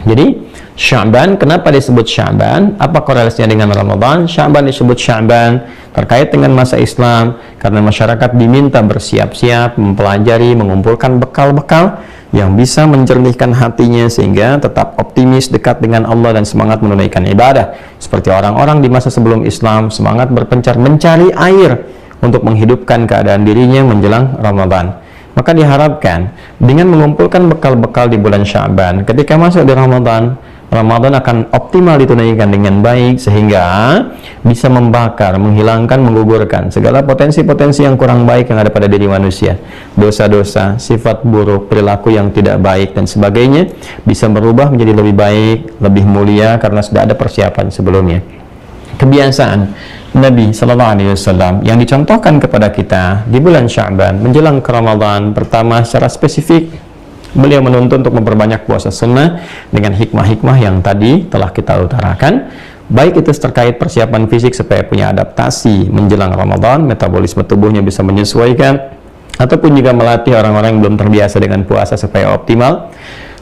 Jadi Sya'ban, kenapa disebut Sya'ban? Apa korelasinya dengan Ramadan? Sya'ban disebut Sya'ban terkait dengan masa Islam karena masyarakat diminta bersiap-siap, mempelajari, mengumpulkan bekal-bekal yang bisa menjernihkan hatinya sehingga tetap optimis, dekat dengan Allah dan semangat menunaikan ibadah. Seperti orang-orang di masa sebelum Islam, semangat berpencar mencari air untuk menghidupkan keadaan dirinya menjelang Ramadan. Maka diharapkan dengan mengumpulkan bekal-bekal di bulan Sya'ban, ketika masuk di Ramadan akan optimal ditunaikan dengan baik sehingga bisa membakar, menghilangkan, menggugurkan segala potensi-potensi yang kurang baik yang ada pada diri manusia. Dosa-dosa, sifat buruk, perilaku yang tidak baik dan sebagainya bisa berubah menjadi lebih baik, lebih mulia karena sudah ada persiapan sebelumnya. Kebiasaan Nabi Sallallahu Alaihi Wasallam yang dicontohkan kepada kita di bulan Sya'ban menjelang ke Ramadan, pertama secara spesifik beliau menuntut untuk memperbanyak puasa sunnah dengan hikmah-hikmah yang tadi telah kita utarakan, baik itu terkait persiapan fisik supaya punya adaptasi menjelang Ramadan, metabolisme tubuhnya bisa menyesuaikan, ataupun juga melatih orang-orang yang belum terbiasa dengan puasa supaya optimal,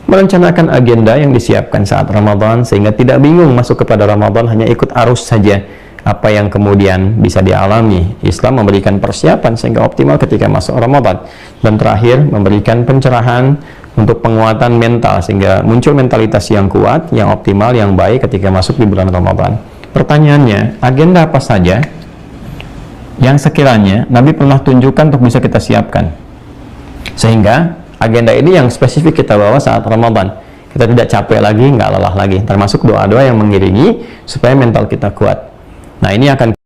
merencanakan agenda yang disiapkan saat Ramadan sehingga tidak bingung masuk kepada Ramadan, hanya ikut arus saja apa yang kemudian bisa dialami. Islam memberikan persiapan sehingga optimal ketika masuk Ramadan, dan terakhir memberikan pencerahan untuk penguatan mental sehingga muncul mentalitas yang kuat, yang optimal, yang baik ketika masuk di bulan Ramadan. Pertanyaannya, agenda apa saja yang sekiranya Nabi pernah tunjukkan untuk bisa kita siapkan sehingga agenda ini yang spesifik kita bawa saat Ramadan, kita tidak capek lagi, nggak lelah lagi, termasuk doa-doa yang mengiringi supaya mental kita kuat. Nah ini akan